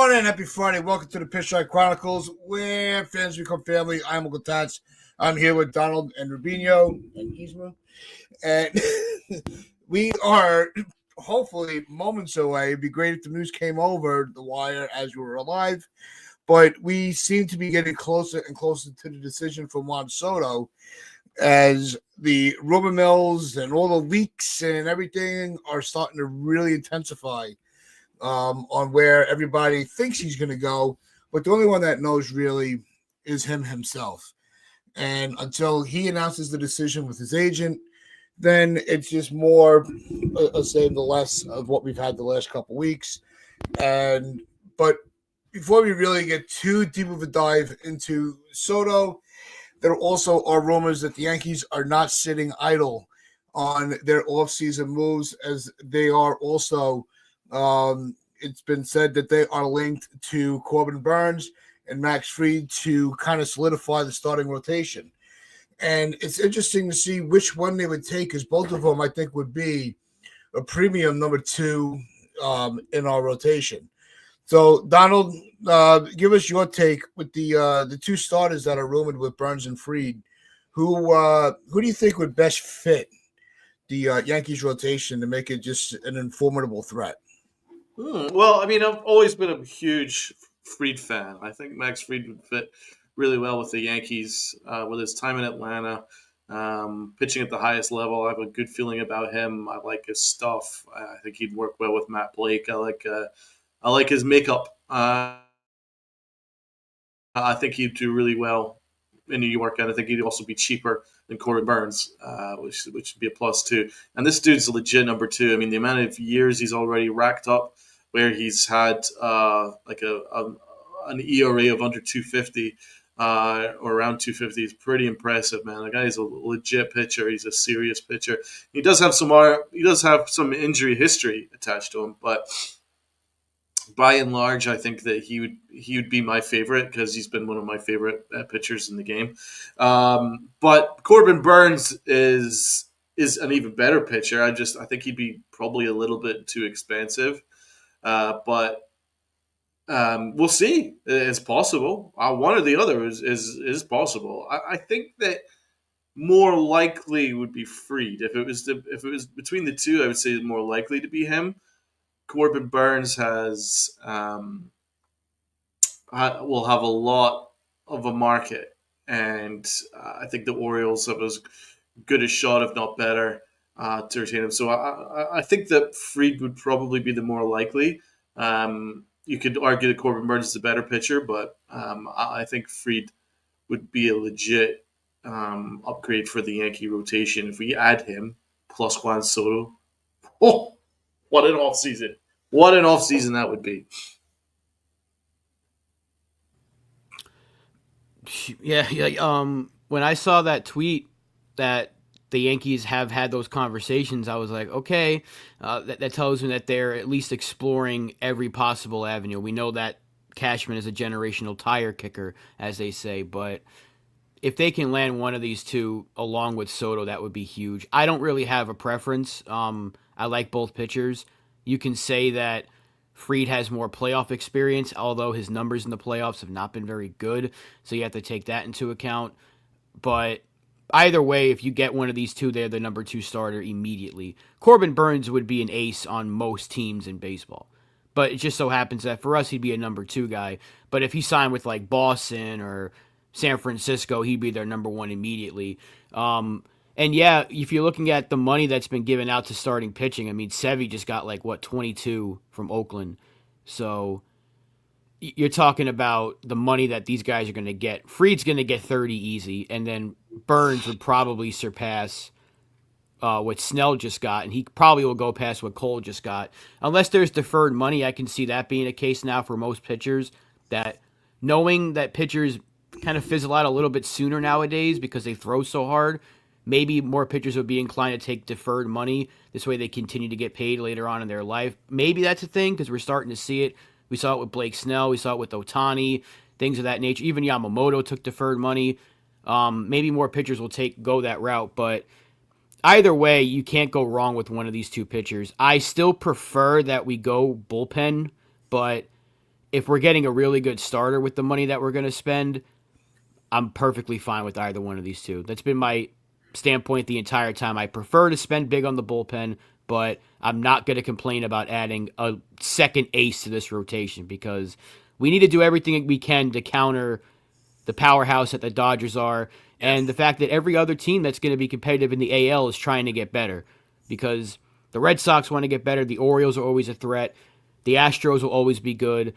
morning, happy Friday. Welcome to the Pitch Strike Chronicles, where fans become family. I'm Uncle Tats. I'm here with Donald and Rubinho and Yzma. And we are hopefully moments away. It'd be great if the news came over the wire as we were alive. But we seem to be getting closer and closer to the decision from Juan Soto as the rumor mills and all the leaks and everything are starting to really intensify on where everybody thinks he's going to go. But the only one that knows really is him himself. And until he announces the decision with his agent, then it's just more, say, the less of what we've had the last couple weeks. But before we really get too deep of a dive into Soto, there also are rumors that the Yankees are not sitting idle on their offseason moves, as they are also it's been said that they are linked to Corbin Burnes and Max Fried to kind of solidify the starting rotation. And it's interesting to see which one they would take, because both of them, I think, would be a premium number two in our rotation. So, Donald, give us your take with the two starters that are rumored with Burnes and Fried. Who do you think would best fit the Yankees rotation to make it just an formidable threat? Well, I mean, I've always been a huge Fried fan. I think Max Fried would fit really well with the Yankees with his time in Atlanta, pitching at the highest level. I have a good feeling about him. I like his stuff. I think he'd work well with Matt Blake. I like his makeup. I think he'd do really well in New York, and I think he'd also be cheaper than Corbin Burnes, which would be a plus too. And this dude's a legit number two. I mean, the amount of years he's already racked up, where he's had an ERA of under 250 or around 250 is pretty impressive, man. The guy is a legit pitcher. He's a serious pitcher. He does have some injury history attached to him, but by and large, I think that he would be my favorite because he's been one of my favorite pitchers in the game. But Corbin Burnes is an even better pitcher. I think he'd be probably a little bit too expensive, but we'll see. It's possible. One or the other is possible. I think that more likely would be Fried. If it was between the two, I would say more likely to be him. Corbin Burnes will have a lot of a market, and I think the Orioles have as good a shot, if not better, to retain him. So I think that Fried would probably be the more likely. You could argue that Corbin Burnes is a better pitcher, but I think Fried would be a legit upgrade for the Yankee rotation if we add him plus Juan Soto. Oh, what an offseason. What an offseason that would be. Yeah. When I saw that tweet that the Yankees have had those conversations, I was like, okay, that tells me that they're at least exploring every possible avenue. We know that Cashman is a generational tire kicker, as they say, but if they can land one of these two along with Soto, that would be huge. I don't really have a preference. I like both pitchers. You can say that Fried has more playoff experience, although his numbers in the playoffs have not been very good, so you have to take that into account. But either way, if you get one of these two, they're the number two starter immediately. Corbin Burnes would be an ace on most teams in baseball. But it just so happens that for us, he'd be a number two guy. But if he signed with like Boston or San Francisco, he'd be their number one immediately. And yeah, if you're looking at the money that's been given out to starting pitching, I mean, Sevy just got 22 from Oakland. So you're talking about the money that these guys are going to get. Fried's going to get 30 easy, and then Burnes would probably surpass what Snell just got, and he probably will go past what Cole just got. Unless there's deferred money, I can see that being a case now for most pitchers, that knowing that pitchers kind of fizzle out a little bit sooner nowadays because they throw so hard, maybe more pitchers would be inclined to take deferred money. This way they continue to get paid later on in their life. Maybe that's a thing because we're starting to see it. We saw it with Blake Snell. We saw it with Ohtani, things of that nature. Even Yamamoto took deferred money. Maybe more pitchers will go that route. But either way, you can't go wrong with one of these two pitchers. I still prefer that we go bullpen, but if we're getting a really good starter with the money that we're going to spend, I'm perfectly fine with either one of these two. That's been my standpoint the entire time. I prefer to spend big on the bullpen, but I'm not going to complain about adding a second ace to this rotation because we need to do everything we can to counter the powerhouse that the Dodgers are, and the fact that every other team that's going to be competitive in the AL is trying to get better because the Red Sox want to get better. The Orioles are always a threat. The Astros will always be good.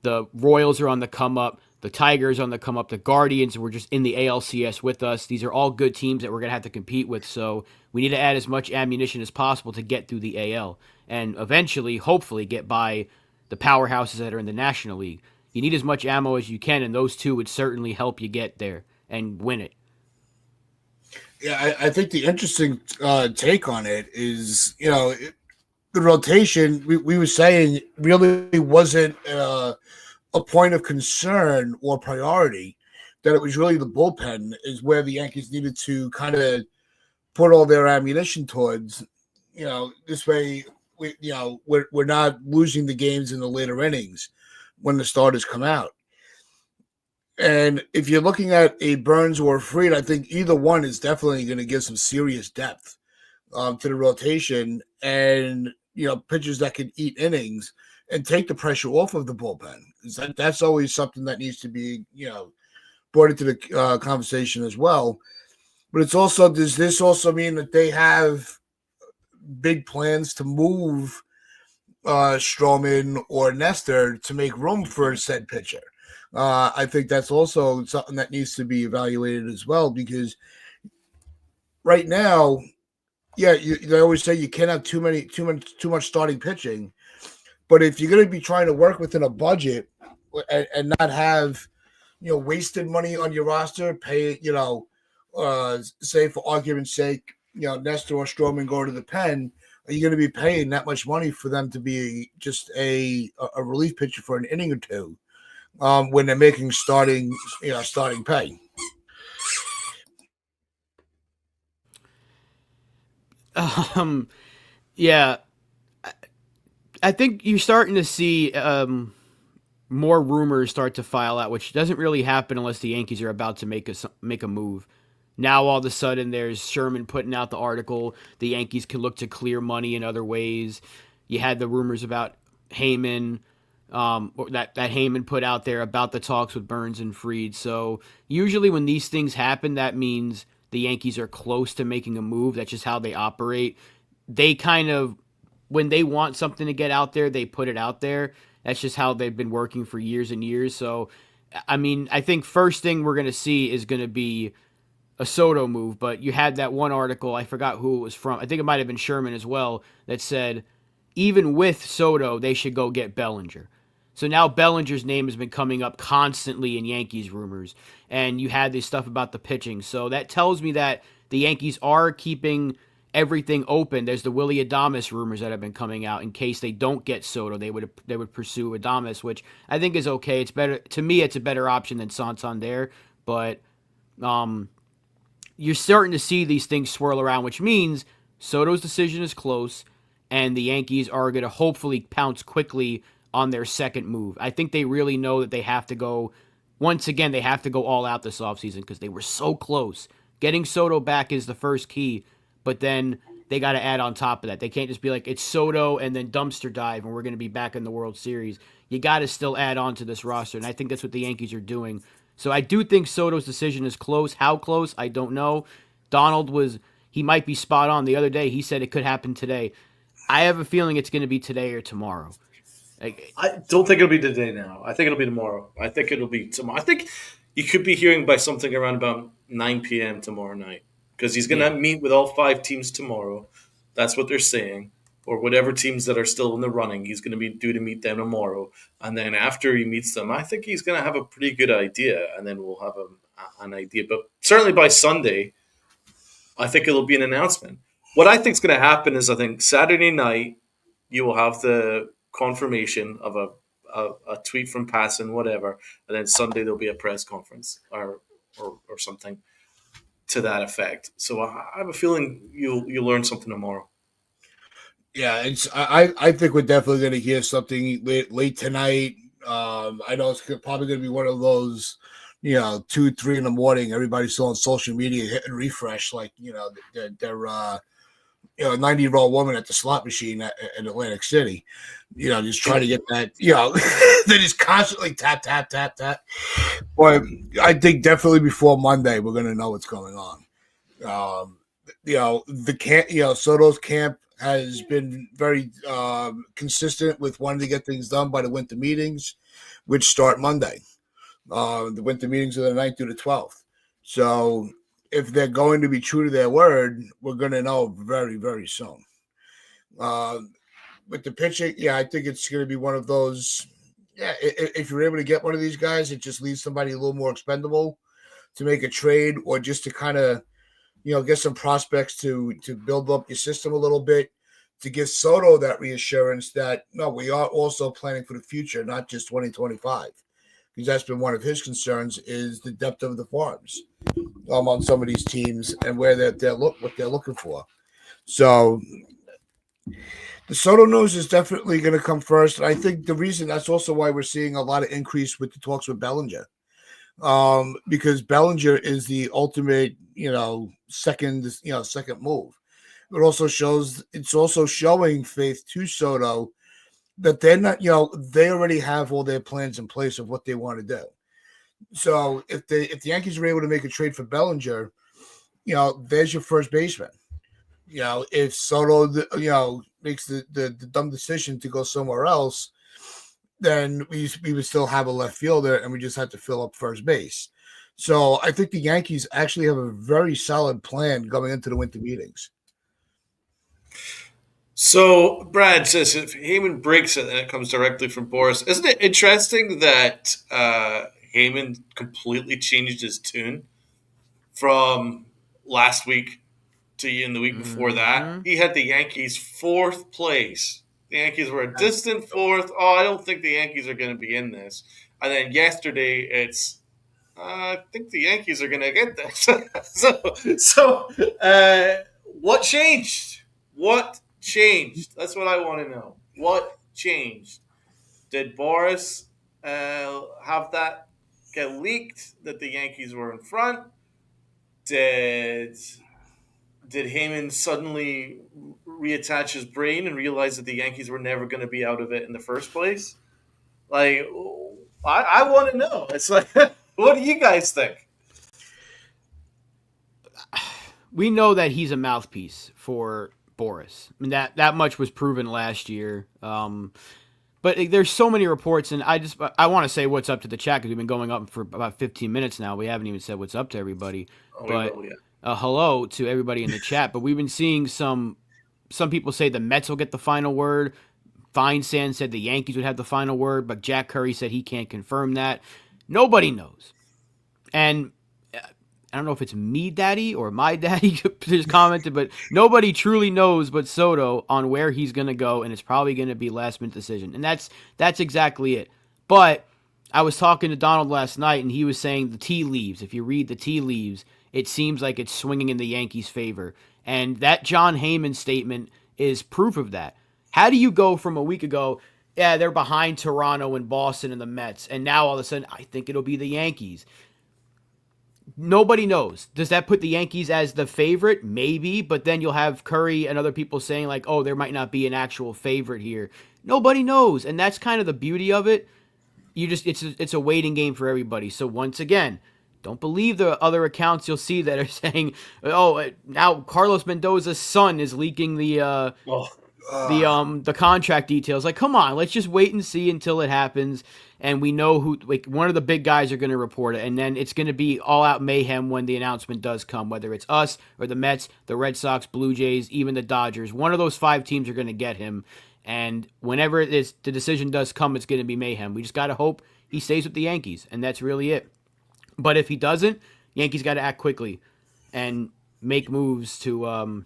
The Royals are on the come up. The Tigers on the come up. The Guardians were just in the ALCS with us. These are all good teams that we're going to have to compete with. So we need to add as much ammunition as possible to get through the AL and eventually, hopefully, get by the powerhouses that are in the National League. You need as much ammo as you can, and those two would certainly help you get there and win it. Yeah, I think the interesting take on it is, the rotation, we were saying really wasn't a point of concern or priority, that it was really the bullpen is where the Yankees needed to kind of put all their ammunition towards. This way, we're not losing the games in the later innings when the starters come out. And if you're looking at a Burns or a Fried, I think either one is definitely going to give some serious depth to the rotation and, pitchers that can eat innings and take the pressure off of the bullpen. That's always something that needs to be, brought into the conversation as well. But it's also, does this also mean that they have big plans to move Stroman or Nestor to make room for said pitcher? I think that's also something that needs to be evaluated as well, because right now, they always say you can't have too much starting pitching. But if you're going to be trying to work within a budget and not have, wasted money on your roster, pay, say for argument's sake, Nestor or Stroman go to the pen, are you going to be paying that much money for them to be just a relief pitcher for an inning or two when they're making starting pay? Yeah, I think you're starting to see more rumors start to file out, which doesn't really happen unless the Yankees are about to make a move. Now all of a sudden there's Sherman putting out the article. The Yankees can look to clear money in other ways. You had the rumors about Heyman, that Heyman put out there about the talks with Burns and Fried. So usually when these things happen, that means the Yankees are close to making a move. That's just how they operate. They kind of, when they want something to get out there, they put it out there. That's just how they've been working for years and years. So, I mean, I think first thing we're going to see is going to be a Soto move. But you had that one article, I forgot who it was from. I think it might have been Sherman as well, that said even with Soto, they should go get Bellinger. So now Bellinger's name has been coming up constantly in Yankees rumors. And you had this stuff about the pitching. So that tells me that the Yankees are keeping everything open. There's the Willy Adames rumors that have been coming out. In case they don't get Soto, they would pursue Adames, which I think is okay. It's better to me. It's a better option than Santander, but you're starting to see these things swirl around, which means Soto's decision is close, and the Yankees are going to hopefully pounce quickly on their second move. I think they really know that they have to go. Once again, they have to go all out this offseason because they were so close. Getting Soto back is the first key. But then they got to add on top of that. They can't just be like, it's Soto and then dumpster dive and we're going to be back in the World Series. You got to still add on to this roster, and I think that's what the Yankees are doing. So I do think Soto's decision is close. How close, I don't know. He might be spot on. The other day, he said it could happen today. I have a feeling it's going to be today or tomorrow. I don't think it'll be today now. I think it'll be tomorrow. I think it'll be tomorrow. I think you could be hearing by something around about 9 p.m. tomorrow night. Because he's going to meet with all 5 teams tomorrow. That's what they're saying. Or whatever teams that are still in the running, he's going to be due to meet them tomorrow. And then after he meets them, I think he's going to have a pretty good idea. And then we'll have an idea. But certainly by Sunday, I think it'll be an announcement. What I think is going to happen is I think Saturday night, you will have the confirmation of a tweet from Passan, whatever. And then Sunday, there'll be a press conference or something to that effect. So I have a feeling you'll learn something tomorrow. Yeah, I think we're definitely going to hear something late tonight, I know it's probably going to be one of those, 2, 3 in the morning. Everybody's still on social media hitting refresh, like they're 90-year-old woman at the slot machine in Atlantic City, just trying to get that, they just constantly tap, tap, tap, tap. But I think definitely before Monday, we're going to know what's going on. The camp, Soto's camp has been very consistent with wanting to get things done by the winter meetings, which start Monday. The winter meetings are the 9th through the 12th. So if they're going to be true to their word, we're going to know very, very soon. With the pitching, I think it's going to be one of those. Yeah, if you're able to get one of these guys, it just leaves somebody a little more expendable to make a trade, or just to kind of, get some prospects to build up your system a little bit, to give Soto that reassurance that, no, we are also planning for the future, not just 2025. Because that's been one of his concerns, is the depth of the farms on some of these teams and where what they're looking for. So the Soto news is definitely going to come first. And I think the reason, that's also why we're seeing a lot of increase with the talks with Bellinger. Because Bellinger is the ultimate, second move. It's also showing faith to Soto that they're not, they already have all their plans in place of what they want to do. So if the Yankees are able to make a trade for Bellinger, there's your first baseman. If Soto, makes the dumb decision to go somewhere else, then we would still have a left fielder, and we just have to fill up first base. So I think the Yankees actually have a very solid plan going into the winter meetings. So Brad says if Heyman breaks it and it comes directly from Boris, isn't it interesting that Heyman completely changed his tune from last week to in the week before that? He had the Yankees 4th place. The Yankees were a distant 4th. Oh, I don't think the Yankees are going to be in this. And then yesterday, it's I think the Yankees are going to get this. so what changed? What changed? That's what I want to know. What changed? Did Boris have that get leaked that the Yankees were in front? Did Heyman suddenly reattach his brain and realize that the Yankees were never going to be out of it in the first place? Like, I want to know. It's like, what do you guys think? We know that he's a mouthpiece for Boris. I mean, that much was proven last year. But there's so many reports, and I want to say what's up to the chat because we've been going up for about 15 minutes now. We haven't even said what's up to everybody. Hello to everybody in the chat. But we've been seeing some people say the Mets will get the final word. Feinstein said the Yankees would have the final word, but Jack Curry said he can't confirm that. Nobody knows. And I don't know if it's me daddy or my daddy just commented, but nobody truly knows but Soto on where he's going to go, and it's probably going to be last minute decision. And that's exactly it. But I was talking to Donald last night, and he was saying the tea leaves. If you read the tea leaves, it seems like it's swinging in the Yankees' favor. And that John Heyman statement is proof of that. How do you go from a week ago, yeah, they're behind Toronto and Boston and the Mets, and now all of a sudden, I think it'll be the Yankees? Nobody knows. Does that put the Yankees as the favorite? Maybe, but then you'll have Curry and other people saying like, oh, there might not be an actual favorite here. Nobody knows, and that's kind of the beauty of it. It's a waiting game for everybody. So once again, don't believe the other accounts you'll see that are saying, oh, now Carlos Mendoza's son is leaking the contract details. Like, come on, let's just wait and see until it happens. And we know who, like, one of the big guys are going to report it. And then it's going to be all out mayhem when the announcement does come, whether it's us or the Mets, the Red Sox, Blue Jays, even the Dodgers. One of those 5 teams are going to get him. And whenever the decision does come, it's going to be mayhem. We just got to hope he stays with the Yankees. And that's really it. But if he doesn't, Yankees got to act quickly and make moves to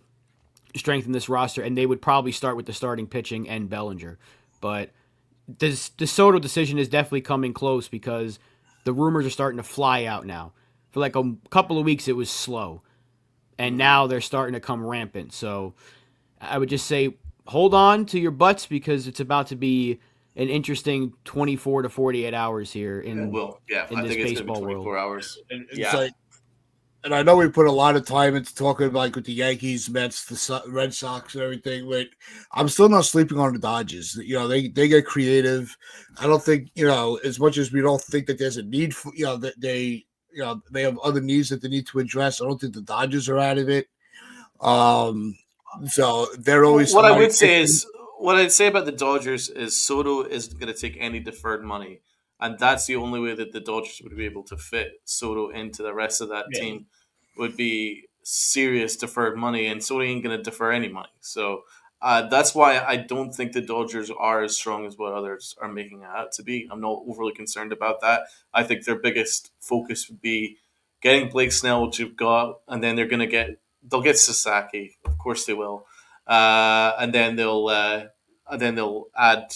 strengthen this roster. And they would probably start with the starting pitching and Bellinger. But the Soto decision is definitely coming close because the rumors are starting to fly out now. For like a couple of weeks, it was slow. And now they're starting to come rampant. So I would just say hold on to your butts because it's about to be an interesting 24 to 48 hours here in Well, yeah, in I this think it's going to be baseball 24 world. hours. And it's Yeah. like, and I know we put a lot of time into talking like with the Yankees, Mets, the Red Sox, and everything, but I'm still not sleeping on the Dodgers. They get creative. I don't think as much as we don't think that there's a need for that they have other needs that they need to address. I don't think the Dodgers are out of it. So they're always What I somebody. would say is, what I'd say about the Dodgers is Soto isn't going to take any deferred money, and that's the only way that the Dodgers would be able to fit Soto into the rest of that Yeah. team would be serious deferred money, and Soto ain't going to defer any money. So that's why I don't think the Dodgers are as strong as what others are making it out to be. I'm not overly concerned about that. I think their biggest focus would be getting Blake Snell, which you've got, and then they'll get Sasaki, of course they will, and then they'll add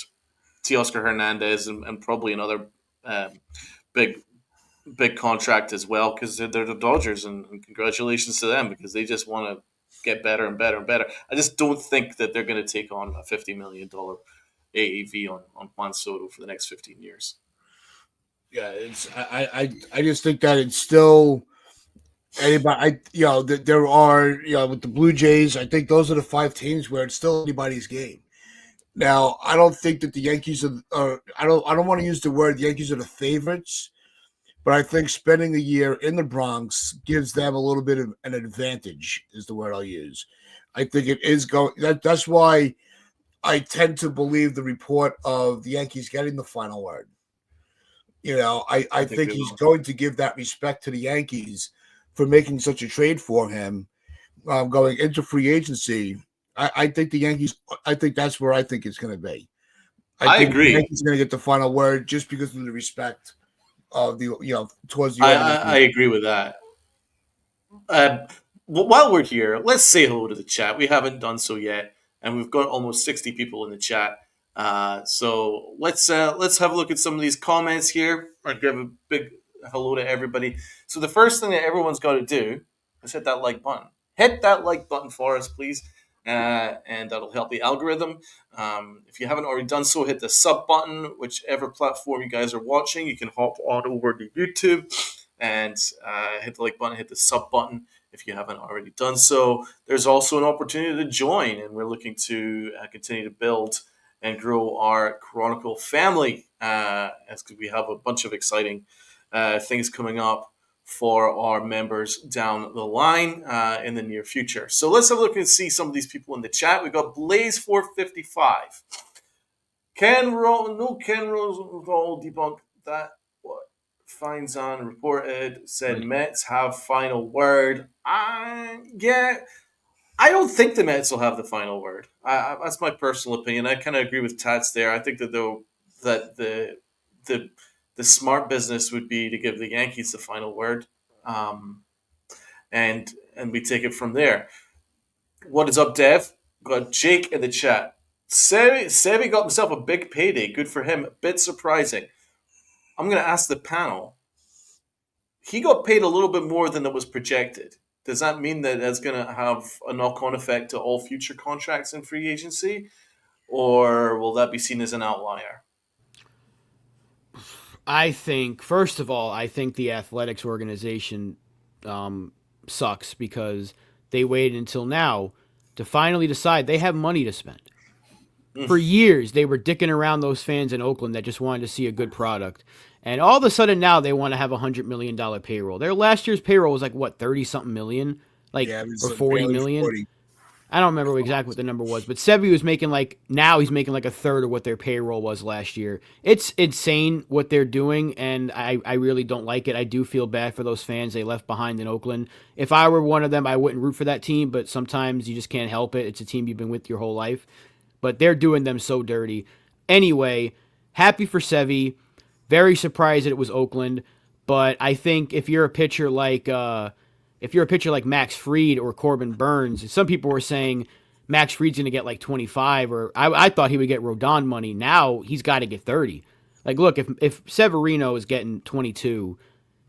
Teoscar Hernandez and probably another um, big contract as well because they're the Dodgers and congratulations to them because they just want to get better and better and better. I just don't think that they're going to take on a $50 million AAV on Juan Soto for the next 15 years. Yeah, I just think that it's still anybody. There are with the Blue Jays. I think those are the 5 teams where it's still anybody's game. Now, I don't think that the Yankees are. I don't want to use the word the Yankees are the favorites, but I think spending a year in the Bronx gives them a little bit of an advantage. Is the word I'll use. I think it is going. That's why I tend to believe the report of the Yankees getting the final word. I think think they he's will. going to give that respect to the Yankees for making such a trade for him going into free agency. I think the Yankees. I think that's where I think it's going to be. I I think the agree. Yankees are going to get the final word just because of the respect of the towards the I organization. agree with that. While we're here, let's say hello to the chat. We haven't done so yet, and we've got almost 60 people in the chat. So let's have a look at some of these comments here, or give a big hello to everybody. So the first thing that everyone's got to do is hit that like button. Hit that like button for us, please, and that'll help the algorithm. If you haven't already done so, hit the sub button, whichever platform you guys are watching. You can hop on over to YouTube and hit the like button, hit the sub button if you haven't already done so. There's also an opportunity to join, and we're looking to continue to build and grow our Chronicle family as we have a bunch of exciting things coming up for our members down the line in the near future. So let's have a look and see some of these people in the chat. We've got Blaze455. Ken Rose all debunk that. What Fines on reported said Mets have final word. Yeah, I don't think the Mets will have the final word. That's my personal opinion. I kind of agree with Tats there. I think that the the smart business would be to give the Yankees the final word, um, and we take it from there. What is up, Dev? Got Jake in the chat. Sebi got himself a big payday. Good for him. A bit surprising. I'm going to ask the panel. He got paid a little bit more than it was projected. Does that mean that that's going to have a knock-on effect to all future contracts in free agency, or will that be seen as an outlier? I think, first of all, I think the athletics organization sucks because they waited until now to finally decide they have money to spend. For years, they were dicking around those fans in Oakland that just wanted to see a good product. And all of a sudden now they want to have $100 million payroll. Their last year's payroll was like, what, 30-something million? Yeah, it Or was 40 barely million? 40. I don't remember exactly what the number was, but Sebi was making now he's making like a third of what their payroll was last year. It's insane what they're doing, and I really don't like it. I do feel bad for those fans they left behind in Oakland. If I were one of them, I wouldn't root for that team, but sometimes you just can't help it. It's a team you've been with your whole life. But they're doing them so dirty. Anyway, happy for Sevi. Very surprised that it was Oakland, but I think if you're a pitcher like Max Fried or Corbin Burns, some people were saying Max Fried's going to get like 25, or I thought he would get Rodon money. Now he's got to get 30. Like, look, if Severino is getting 22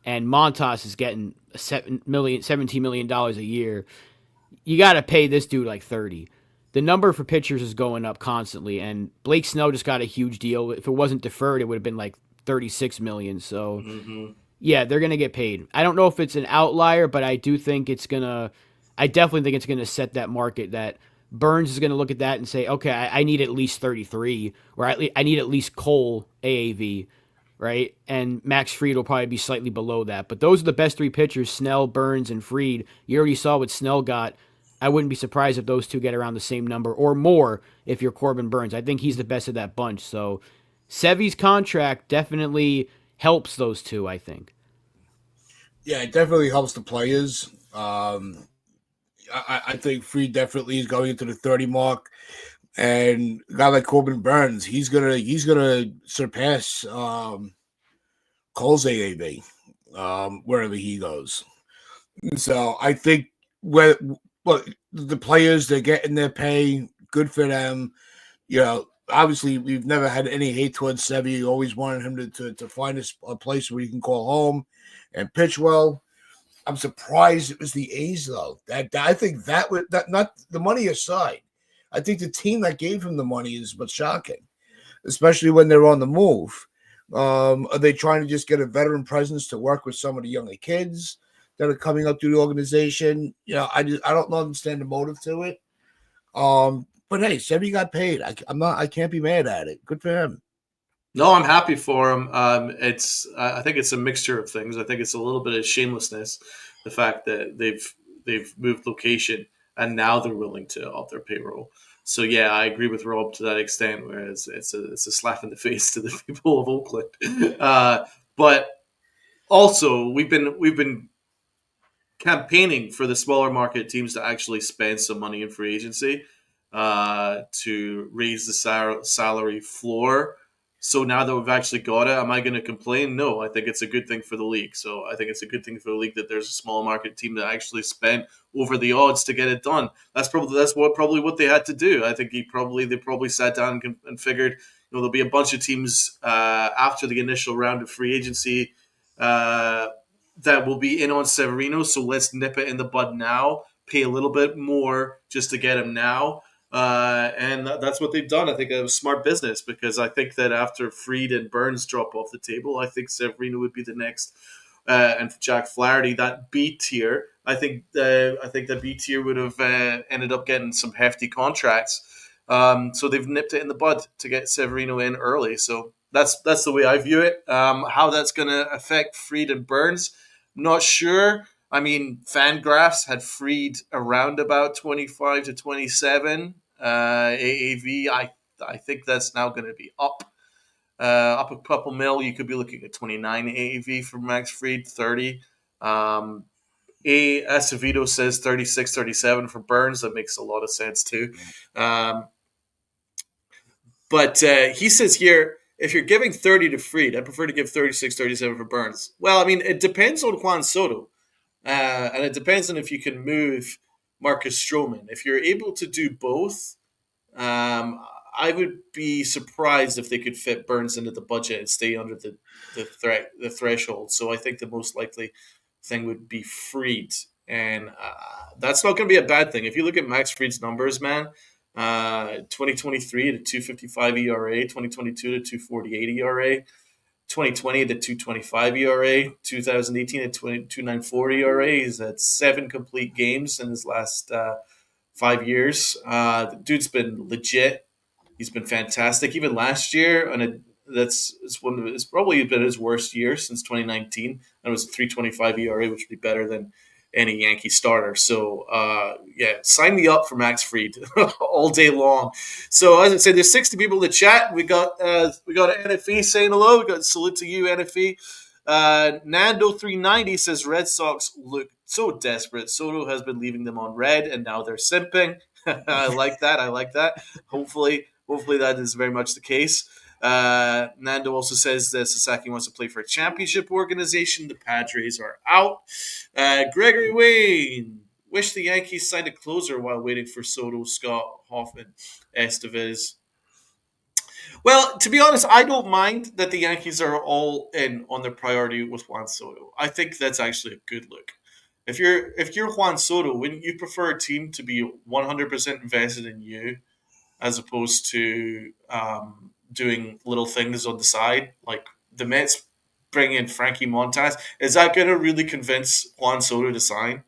and Montas is getting $17 million a year, you got to pay this dude like 30. the number for pitchers is going up constantly, and Blake Snell just got a huge deal. If it wasn't deferred, it would have been like 36 million. So Mm-hmm. yeah, they're gonna get paid. I don't know if it's an outlier, but I do think it's gonna. I definitely think it's gonna set that market that Burns is gonna look at that and say, okay, I need at least 33, or I need at least Cole AAV, right? And Max Fried will probably be slightly below that. But those are the best three pitchers: Snell, Burns, and Fried. You already saw what Snell got. I wouldn't be surprised if those two get around the same number or more if you're Corbin Burns. I think he's the best of that bunch. So Sevy's contract definitely helps those two, I think. Yeah, it definitely helps the players. I think Free definitely is going into the 30 mark, and a guy like Corbin Burns, he's gonna surpass Cole's AAV wherever he goes. So I think well, the players they're getting their pay, good for them. Obviously we've never had any hate towards Sevy. Always wanted him to find a place where he can call home and pitch well. I'm surprised it was the A's though. That I think that would that not the money aside. I think the team that gave him the money is what's shocking, especially when they're on the move. Are they trying to just get a veteran presence to work with some of the younger kids that are coming up through the organization? I don't understand the motive to it. But hey, Sevy got paid. I can't be mad at it. Good for him. No, I'm happy for him. I think it's a mixture of things. I think it's a little bit of shamelessness, the fact that they've moved location and now they're willing to up their payroll. So yeah, I agree with Rob to that extent. Whereas it's a slap in the face to the people of Oakland. But also we've been campaigning for the smaller market teams to actually spend some money in free agency to raise the salary floor. So now that we've actually got it, am I going to complain? No, I think it's a good thing for the league. So I think it's a good thing for the league that there's a small market team that actually spent over the odds to get it done. That's probably what they had to do. I think they probably sat down and figured, there'll be a bunch of teams after the initial round of free agency that will be in on Severino. So let's nip it in the bud now, pay a little bit more just to get him now. And that's what they've done. I think it was smart business because I think that after Fried and Burns drop off the table, I think Severino would be the next. And for Jack Flaherty, that B tier, I think the B tier would have ended up getting some hefty contracts. So they've nipped it in the bud to get Severino in early. So that's the way I view it. How that's going to affect Fried and Burns, I'm not sure. I mean, Fangraphs had Fried around about 25 to 27 AAV. I think that's now going to be up a couple mil. You could be looking at 29 AAV for Max Fried, 30. Acevedo says 36, 37 for Burns. That makes a lot of sense too. But he says here, if you're giving 30 to Fried, I prefer to give 36, 37 for Burns. Well, I mean, it depends on Juan Soto. And it depends on if you can move Marcus Stroman. If you're able to do both, I would be surprised if they could fit Burns into the budget and stay under the threshold. So I think the most likely thing would be Fried. And that's not going to be a bad thing. If you look at Max Fried's numbers, man, 2023 to 255 ERA, 2022 to 248 ERA, 2020 to 225 ERA, 2018 to 294 ERA. He's had 7 complete games in his last 5 years. The dude's been legit. He's been fantastic. Even last year, and it's probably been his worst year since 2019. And it was a 3.25 ERA, which would be better than any Yankee starter. So yeah, sign me up for Max Fried all day long. So as I say, there's 60 people in the chat. We got NFE saying hello. We got salute to you, NFE. Nando390 says Red Sox look so desperate. Soto has been leaving them on red, and now they're simping. I like that. Hopefully that is very much the case. Nando also says that Sasaki wants to play for a championship organization. The Padres are out. Gregory Wayne, wish the Yankees signed a closer while waiting for Soto, Scott, Hoffman, Estevez. Well, to be honest, I don't mind that the Yankees are all in on their priority with Juan Soto. I think that's actually a good look. If you're Juan Soto, wouldn't you prefer a team to be 100% invested in you as opposed to doing little things on the side? Like the Mets bring in Frankie Montas. Is that going to really convince Juan Soto to sign?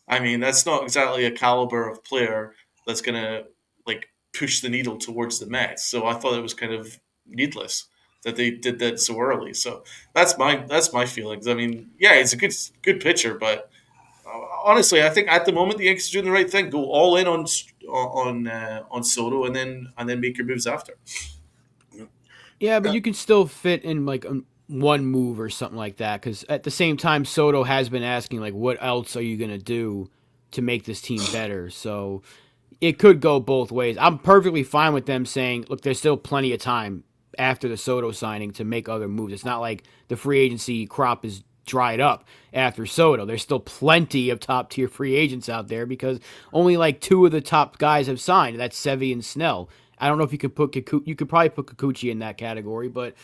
I mean, that's not exactly a caliber of player that's going to like push the needle towards the Mets. So I thought it was kind of needless that they did that so early. So that's my feelings. I mean, yeah, he's a good pitcher, but honestly, I think at the moment the Yankees are doing the right thing. Go all in on Soto, and then make your moves after. Yeah, but you can still fit in like one move or something like that. Because at the same time, Soto has been asking like, what else are you gonna do to make this team better? So it could go both ways. I'm perfectly fine with them saying, look, there's still plenty of time after the Soto signing to make other moves. It's not like the free agency crop is dried up after Soto. There's still plenty of top tier free agents out there because only like two of the top guys have signed. That's Sevy and Snell. I don't know if you could put you could probably put Kikuchi in that category, but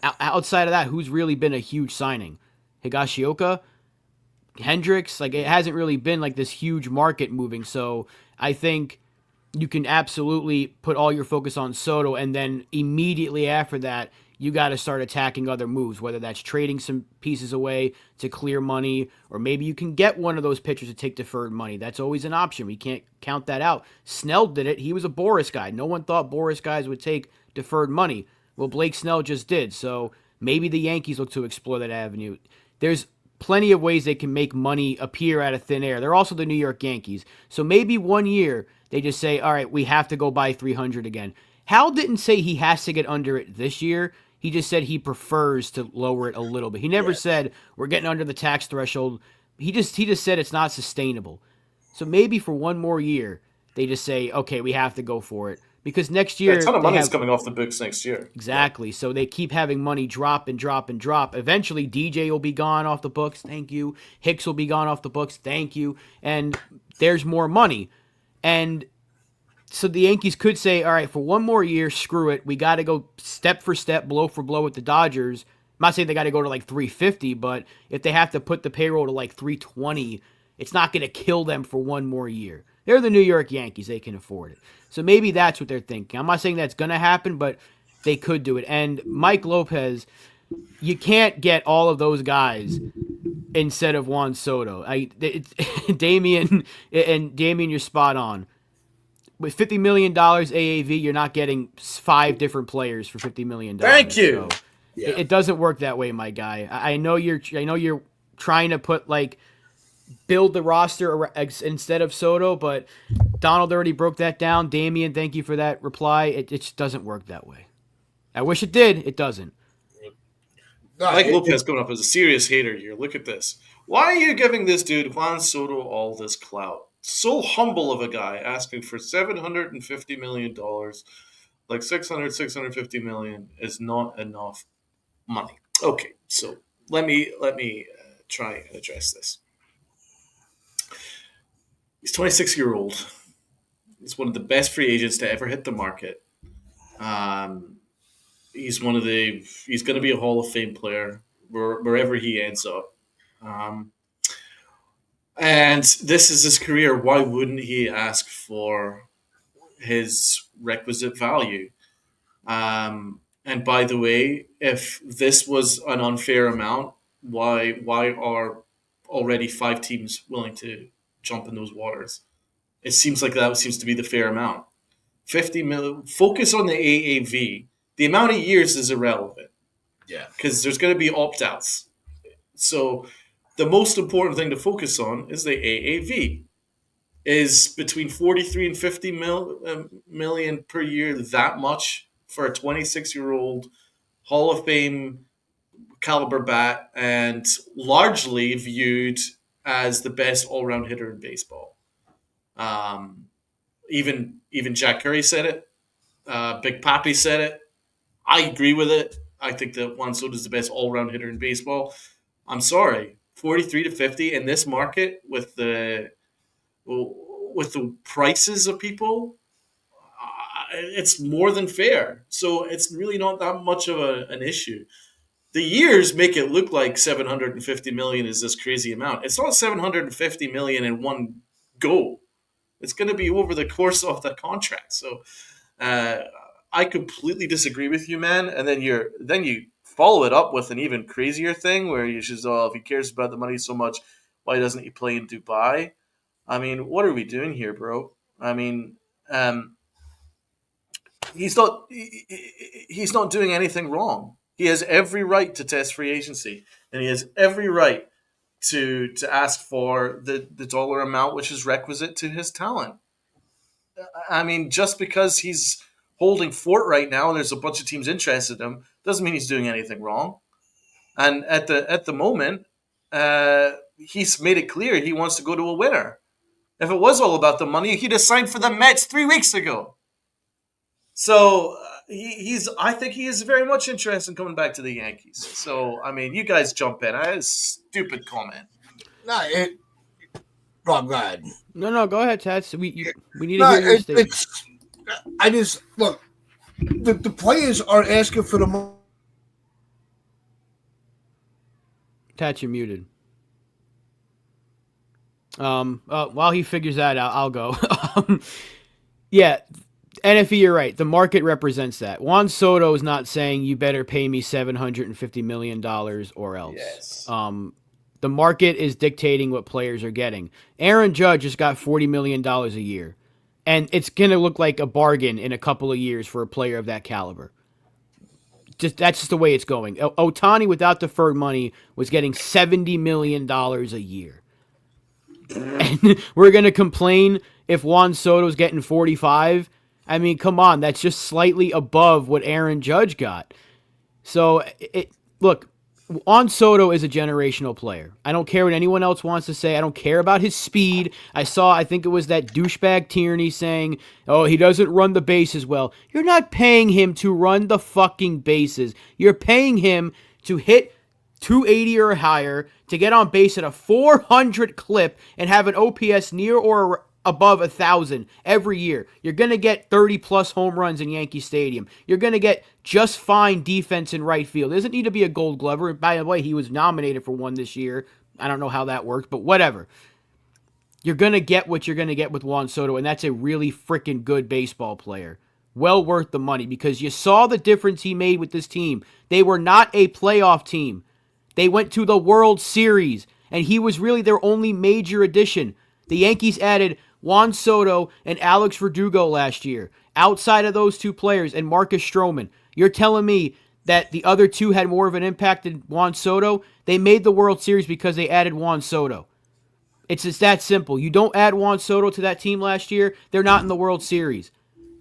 outside of that, who's really been a huge signing? Higashioka, Hendricks, like it hasn't really been like this huge market moving. So I think you can absolutely put all your focus on Soto, and then immediately after that, you got to start attacking other moves, whether that's trading some pieces away to clear money, or maybe you can get one of those pitchers to take deferred money. That's always an option. We can't count that out. Snell did it. He was a Boris guy. No one thought Boris guys would take deferred money. Well, Blake Snell just did. So maybe the Yankees look to explore that avenue. There's plenty of ways they can make money appear out of thin air. They're also the New York Yankees. So maybe one year they just say, all right, we have to go buy 300 again. Hal didn't say he has to get under it this year. He just said he prefers to lower it a little bit. He never said we're getting under the tax threshold. He just said it's not sustainable. So maybe for one more year, they just say, okay, we have to go for it. Because next Yeah, a year ton of they money is have coming off the books next year. exactly. So they keep having money drop and drop and drop. Eventually DJ will be gone off the books. Thank you. Hicks will be gone off the books. Thank you. And there's more money. And so the Yankees could say, all right, for one more year, screw it. We got to go step for step, blow for blow with the Dodgers. I'm not saying they got to go to like 350, but if they have to put the payroll to like 320, it's not going to kill them for one more year. They're the New York Yankees. They can afford it. So maybe that's what they're thinking. I'm not saying that's going to happen, but they could do it. And Mike Lopez, you can't get all of those guys instead of Juan Soto. Damian, you're spot on. With $50 million AAV, you're not getting 5 different players for $50 million. Thank you. So it doesn't work that way, my guy. I know you're trying to put like build the roster instead of Soto, but Donald already broke that down. Damian, thank you for that reply. It just doesn't work that way. I wish it did. It doesn't. Mike Lopez coming up as a serious hater here. Look at this. Why are you giving this dude Juan Soto all this clout? So humble of a guy asking for $750 million. Like 650 million is not enough money. Okay, so let me try and address this. He's 26-year-old. He's one of the best free agents to ever hit the market. He's going to be a Hall of Fame player wherever he ends up. And this is his career. Why wouldn't he ask for his requisite value? And by the way, if this was an unfair amount, why are already 5 teams willing to jump in those waters? It seems like that seems to be the fair amount. 50 million. Focus on the AAV. The amount of years is irrelevant. Yeah. Because there's going to be opt-outs. So the most important thing to focus on is the AAV. Is between 43 and 50 million per year that much for a 26-year-old Hall of Fame caliber bat and largely viewed as the best all-round hitter in baseball? Even Jack Curry said it. Big Papi said it. I agree with it. I think that Juan Soto is the best all-round hitter in baseball. I'm sorry, 43 to 50 in this market with the prices of people, it's more than fair. So it's really not that much of an issue. the years make it look like 750 million is this crazy amount. It's not 750 million in one go. It's going to be over the course of the contract. So uh, I completely disagree with you, man. And then you follow it up with an even crazier thing where you just, if he cares about the money so much, why doesn't he play in Dubai? I mean, what are we doing here, bro? I mean, he's not doing anything wrong. He has every right to test free agency, and he has every right to ask for the dollar amount which is requisite to his talent. I mean, just because he's holding fort right now and there's a bunch of teams interested in him doesn't mean he's doing anything wrong. And at the moment, he's made it clear he wants to go to a winner. If it was all about the money, he'd have signed for the Mets 3 weeks ago. So he's. I think he is very much interested in coming back to the Yankees. So I mean, you guys jump in. I stupid comment. No, Rob, go ahead. No, go ahead, Tats. We need to hear your statement. I just look. The players are asking for the money. Tats, you're muted. While he figures that out, I'll go. Yeah. NFE, you're right. The market represents that. Juan Soto is not saying you better pay me $750 million or else. Yes. The market is dictating what players are getting. Aaron Judge just got $40 million a year, and it's going to look like a bargain in a couple of years for a player of that caliber. That's just the way it's going. Ohtani, without deferred money, was getting $70 million a year. And we're going to complain if Juan Soto's getting 45. I mean, come on, that's just slightly above what Aaron Judge got. So, look, Juan Soto is a generational player. I don't care what anyone else wants to say. I don't care about his speed. I think it was that douchebag Tierney saying, oh, he doesn't run the bases well. You're not paying him to run the fucking bases. You're paying him to hit 280 or higher, to get on base at a 400 clip and have an OPS near or above 1,000 every year. You're going to get 30-plus home runs in Yankee Stadium. You're going to get just fine defense in right field. There doesn't need to be a Gold Glover. By the way, he was nominated for one this year. I don't know how that worked, but whatever. You're going to get what you're going to get with Juan Soto, and that's a really freaking good baseball player. Well worth the money, because you saw the difference he made with this team. They were not a playoff team. They went to the World Series, and he was really their only major addition. The Yankees added Juan Soto and Alex Verdugo last year. Outside of those two players and Marcus Stroman, you're telling me that the other two had more of an impact than Juan Soto? They made the World Series because they added Juan Soto. It's just that simple. You don't add Juan Soto to that team last year, they're not in the World Series.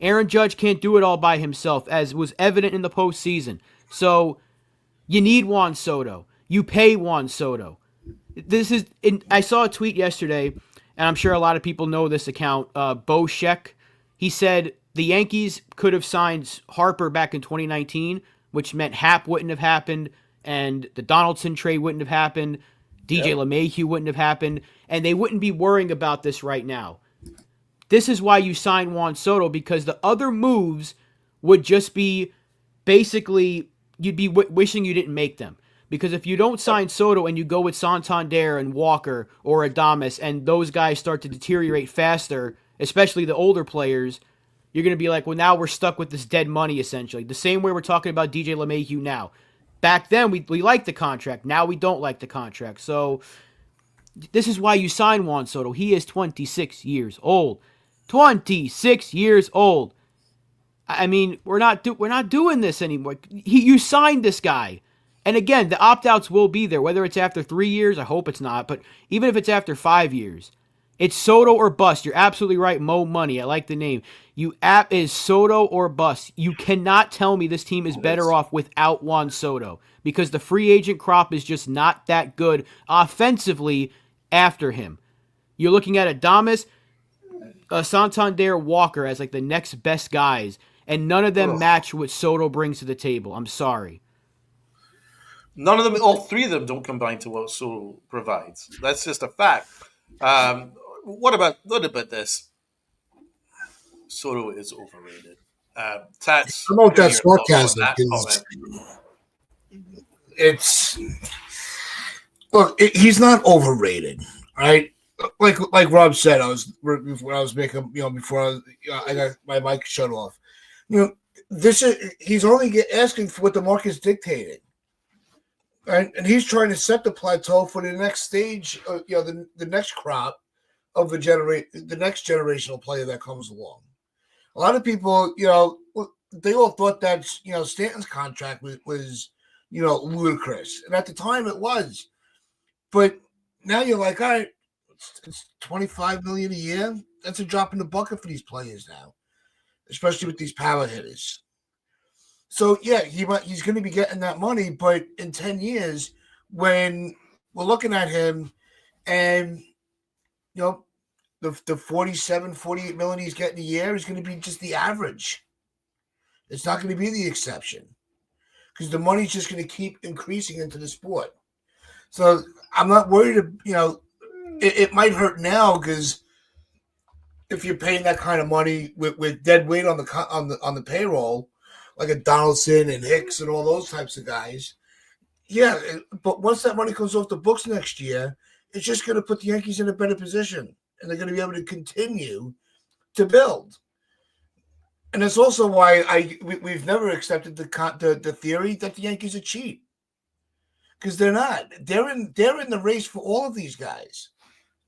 Aaron Judge can't do it all by himself, as was evident in the postseason. So, you need Juan Soto. You pay Juan Soto. I saw a tweet yesterday, and I'm sure a lot of people know this account, Bo Sheck. He said the Yankees could have signed Harper back in 2019, which meant Happ wouldn't have happened, and the Donaldson trade wouldn't have happened, DJ LeMahieu wouldn't have happened, and they wouldn't be worrying about this right now. This is why you sign Juan Soto, because the other moves would just be basically, you'd be wishing you didn't make them. Because if you don't sign Soto and you go with Santander and Walker or Adames, and those guys start to deteriorate faster, especially the older players, you're going to be like, well, now we're stuck with this dead money, essentially. The same way we're talking about DJ LeMahieu now. Back then, we liked the contract. Now we don't like the contract. So this is why you sign Juan Soto. He is 26 years old. 26 years old. I mean, we're not doing this anymore. You signed this guy. And again, the opt-outs will be there, whether it's after 3 years, I hope it's not, but even if it's after 5 years, it's Soto or bust. You're absolutely right, Mo Money, I like the name. Is Soto or bust. You cannot tell me this team is better off without Juan Soto, because the free agent crop is just not that good offensively after him. You're looking at Adames, Santander, Walker as like the next best guys, and none of them match what Soto brings to the table. I'm sorry. None of them, all three of them don't combine to what Soto provides. That's just a fact. What about this? Soto is overrated. Tats. I know that's sarcasm. it's look. He's not overrated, right? Like Rob said, when I was making before I got my mic shut off. This is he's only asking for what the market's dictating. Right? And he's trying to set the plateau for the next stage, the next crop of the next generational player that comes along. A lot of people, they all thought that Stanton's contract was ludicrous, and at the time it was. But now you're like, all right, it's $25 million a year. That's a drop in the bucket for these players now, especially with these power hitters. So yeah, he's going to be getting that money, but in 10 years, when we're looking at him, and the 47, 48 million he's getting a year is going to be just the average. It's not going to be the exception because the money's just going to keep increasing into the sport. So I'm not worried. It might hurt now because if you're paying that kind of money with dead weight on the payroll, like a Donaldson and Hicks and all those types of guys. Yeah, but once that money comes off the books next year, it's just going to put the Yankees in a better position, and they're going to be able to continue to build. And that's also why we've never accepted the theory that the Yankees are cheap, because they're not. They're in the race for all of these guys.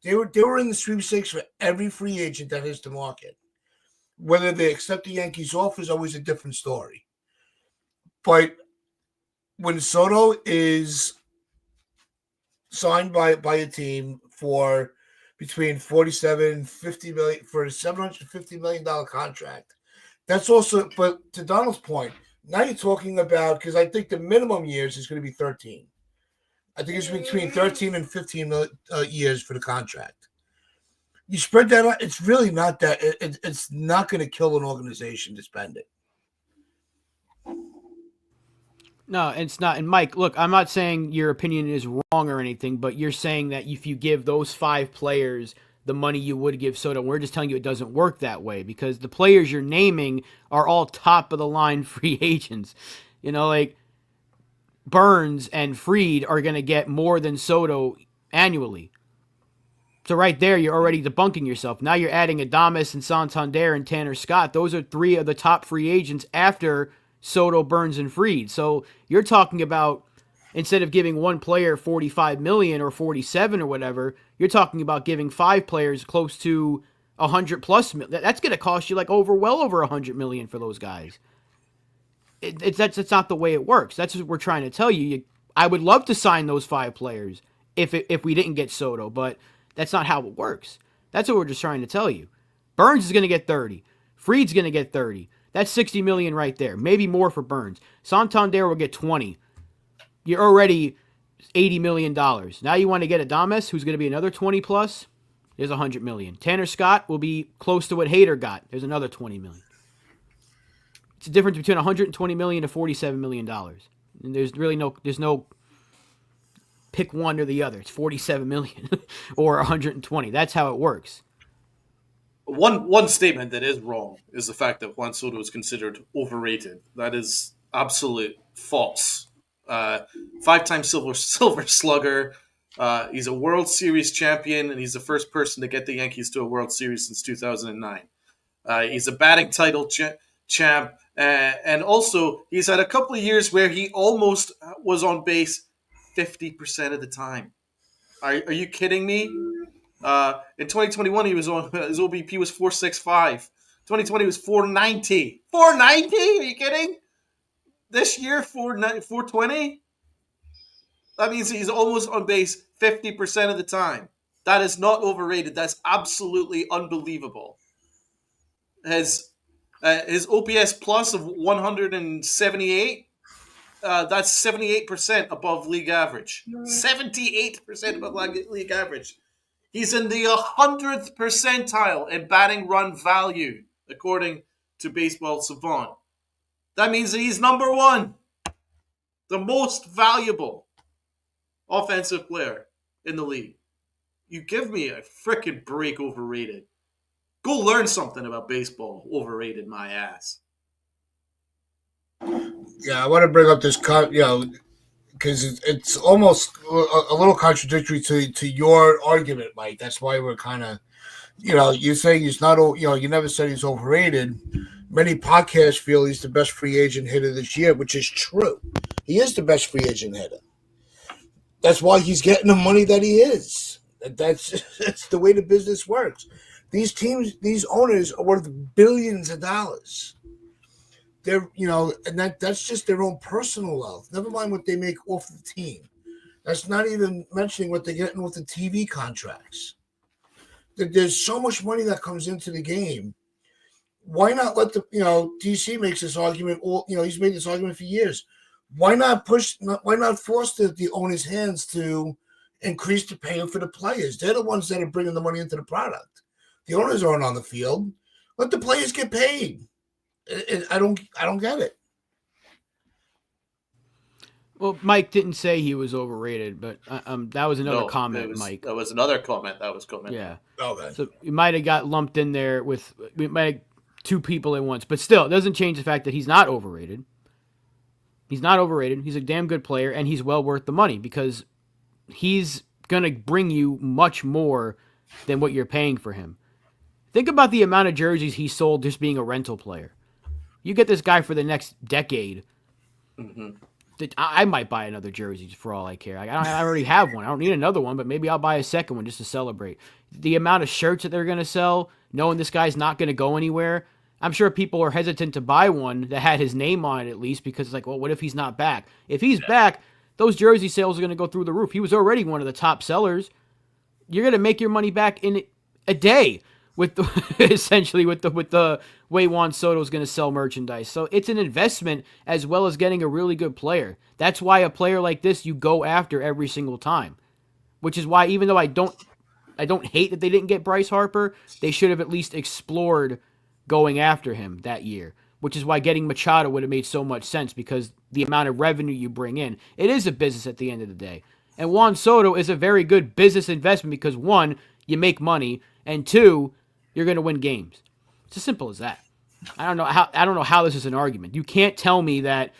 They were in the sweepstakes for every free agent that hits the market. Whether they accept the Yankees offer is always a different story. But when Soto is signed by a team for between 47 and 50 million for a $750 million contract, that's also. But to Donald's point, now you're talking about, because I think the minimum years is going to be 13. I think it's between 13 and 15 years for the contract. You spread that out, it's really not that. It's not going to kill an organization to spend it. No, it's not. And Mike, look, I'm not saying your opinion is wrong or anything, but you're saying that if you give those 5 players the money you would give Soto, we're just telling you it doesn't work that way because the players you're naming are all top of the line free agents. Like Burns and Fried are going to get more than Soto annually. So right there, you're already debunking yourself. Now you're adding Adames and Santander and Tanner Scott. Those are 3 of the top free agents after Soto, Burns, and Fried. So you're talking about, instead of giving one player $45 million or $47 or whatever, you're talking about giving 5 players close to $100+ million. That's going to cost you like well over $100 million for those guys. That's not the way it works. That's what we're trying to tell you. I would love to sign those 5 players if we didn't get Soto, but that's not how it works. That's what we're just trying to tell you. Burns is going to get 30. Fried's going to get 30. That's $60 million right there. Maybe more for Burns. Santander will get 20. You're already $80 million. Now you want to get Adames, who's going to be another 20 plus. There's $100 million. Tanner Scott will be close to what Hader got. There's another $20 million. It's a difference between $120 million to $47 million. And there's no pick one or the other. It's $47 million or $120. That's how it works. One statement that is wrong is the fact that Juan Soto is considered overrated. That is absolute false. 5-time silver slugger. He's a World Series champion, and he's the first person to get the Yankees to a World Series since 2009. He's a batting title champ, and also he's had a couple of years where he almost was on base 50% of the time. Are you kidding me? In 2021, his OBP was 465. 2020 was 490. 490? Are you kidding? This year, 420? That means he's almost on base 50% of the time. That is not overrated. That's absolutely unbelievable. His OPS plus of 178, that's 78% above league average. 78% above league average. He's in the 100th percentile in batting run value, according to Baseball Savant. That means that he's number 1, the most valuable offensive player in the league. You give me a freaking break, overrated. Go learn something about baseball, overrated my ass. Yeah, I want to bring up this, because it's almost a little contradictory to your argument, Mike. That's why we're kind of, you're saying he's not, you never said he's overrated. Many podcasts feel he's the best free agent hitter this year, which is true. He is the best free agent hitter. That's why he's getting the money that he is. That's the way the business works. These teams, these owners are worth billions of dollars. They're, and that's just their own personal wealth. Never mind what they make off the team. That's not even mentioning what they're getting with the TV contracts. There's so much money that comes into the game. Why not let DC makes this argument, or, he's made this argument for years. Why not force the owner's hands to increase the pay for the players? They're the ones that are bringing the money into the product. The owners aren't on the field. Let the players get paid. I don't get it. Well, Mike didn't say he was overrated, but that was another comment, Mike. That was another comment. Yeah. Okay. So you might have got lumped in there with two people at once, but still, it doesn't change the fact that he's not overrated. He's not overrated. He's a damn good player, and he's well worth the money because he's going to bring you much more than what you're paying for him. Think about the amount of jerseys he sold just being a rental player. You get this guy for the next decade. Mm-hmm. I might buy another jersey for all I care. I already have one. I don't need another one, but maybe I'll buy a second one just to celebrate. The amount of shirts that they're going to sell, knowing this guy's not going to go anywhere, I'm sure people are hesitant to buy one that had his name on it at least because it's like, well, what if he's not back? If he's back, those jersey sales are going to go through the roof. He was already one of the top sellers. You're going to make your money back in a day with essentially with the way Juan Soto is going to sell merchandise. So it's an investment as well as getting a really good player. That's why a player like this you go after every single time. Which is why even though I don't hate that they didn't get Bryce Harper, they should have at least explored going after him that year. Which is why getting Machado would have made so much sense because the amount of revenue you bring in. It is a business at the end of the day. And Juan Soto is a very good business investment because one, you make money, and two, you're going to win games. It's as simple as that. I don't know how this is an argument. You can't tell me that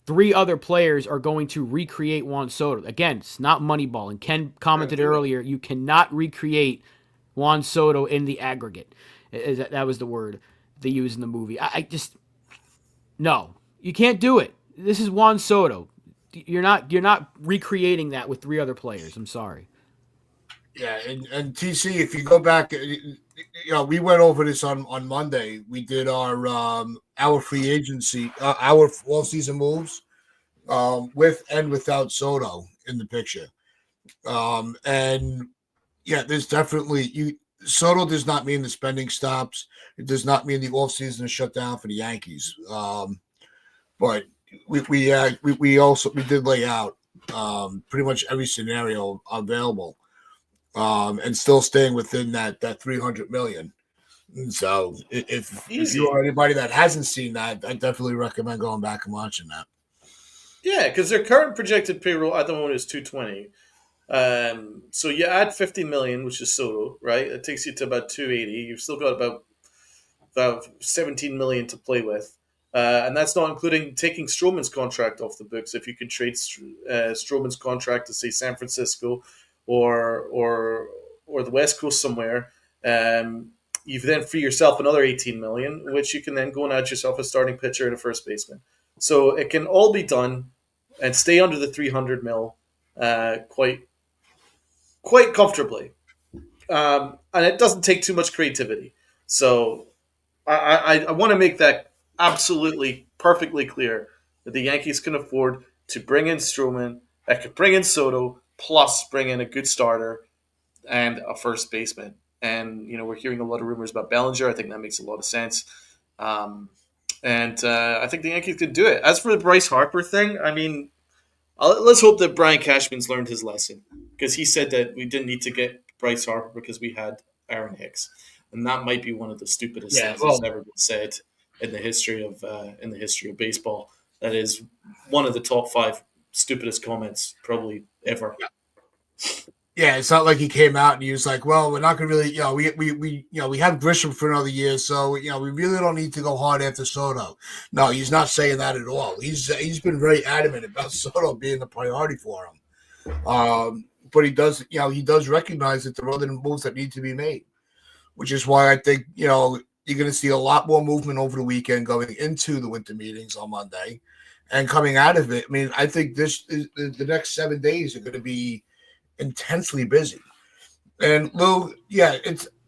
three other players are going to recreate Juan Soto. Again, it's not Moneyball. And Ken commented earlier, you cannot recreate Juan Soto in the aggregate. That was the word they used in the movie. No, you can't do it. This is Juan Soto. You're not recreating that with three other players. I'm sorry. Yeah, and TC, if you go back, we went over this on Monday. We did our free agency, our all-season moves, with and without Soto in the picture. And yeah, there's definitely Soto does not mean the spending stops. It does not mean the offseason is shut down for the Yankees. But we did lay out pretty much every scenario available. And still staying within that $300 million. And so if you're anybody that hasn't seen that, I definitely recommend going back and watching that. Yeah, because their current projected payroll at the moment is $220. So you add $50 million, which is Soto, right? It takes you to about $280. You've still got about $17 million to play with. And that's not including taking Stroman's contract off the books. If you could trade Stroman's contract to, say, San Francisco or the West Coast somewhere, you then free yourself another $18 million, which you can then go and add yourself a starting pitcher and a first baseman. So it can all be done and stay under the 300 mil quite comfortably, and it doesn't take too much creativity. So I want to make that absolutely perfectly clear that the Yankees can afford to bring in Stroman, that could bring in Soto, plus bring in a good starter and a first baseman. And, we're hearing a lot of rumors about Bellinger. I think that makes a lot of sense. And I think the Yankees could do it. As for the Bryce Harper thing, I mean, let's hope that Brian Cashman's learned his lesson, because he said that we didn't need to get Bryce Harper because we had Aaron Hicks. And that might be one of the stupidest things that's ever been said in the history of baseball. That is one of the top 5 stupidest comments probably ever. Yeah, it's not like he came out and he was like, "Well, we're not going to really, we have Grisham for another year, so we really don't need to go hard after Soto." No, he's not saying that at all. He's been very adamant about Soto being a priority for him. But he does recognize that there are other moves that need to be made, which is why I think you're going to see a lot more movement over the weekend going into the winter meetings on Monday, and coming out of it. I mean, I think the next 7 days are going to be intensely busy. And Lou, yeah,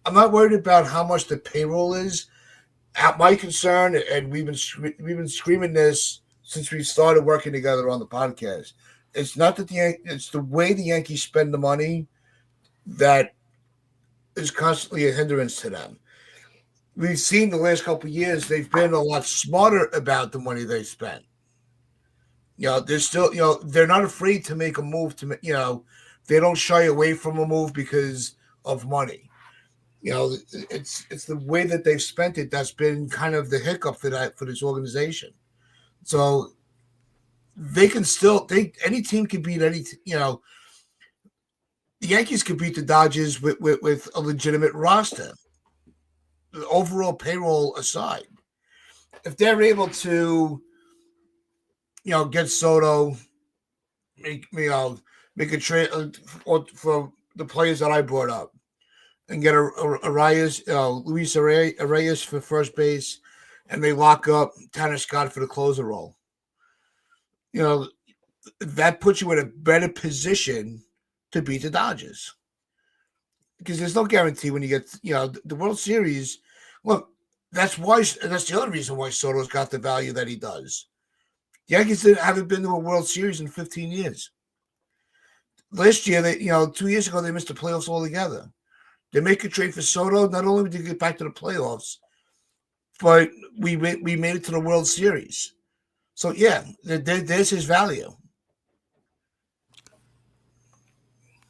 I'm not worried about how much the payroll is. My concern, and we've been screaming this since we started working together on the podcast. It's not that it's the way the Yankees spend the money that is constantly a hindrance to them. We've seen the last couple of years they've been a lot smarter about the money they spent. They're still, they're not afraid to make a move they don't shy away from a move because of money. It's the way that they've spent it that's been kind of the hiccup for this organization. So they can still any team can beat any. The Yankees could beat the Dodgers with a legitimate roster, the overall payroll aside. If they're able to, get Soto, make a trade for the players that I brought up, and get Luis Arias for first base, and they lock up Tanner Scott for the closer role. That puts you in a better position to beat the Dodgers, because there's no guarantee when you get the World Series. Look, that's the other reason why Soto's got the value that he does. The Yankees haven't been to a World Series in 15 years. Last year, 2 years ago, they missed the playoffs altogether. They make a trade for Soto. Not only did they get back to the playoffs, but we made it to the World Series. So, yeah, there's his value.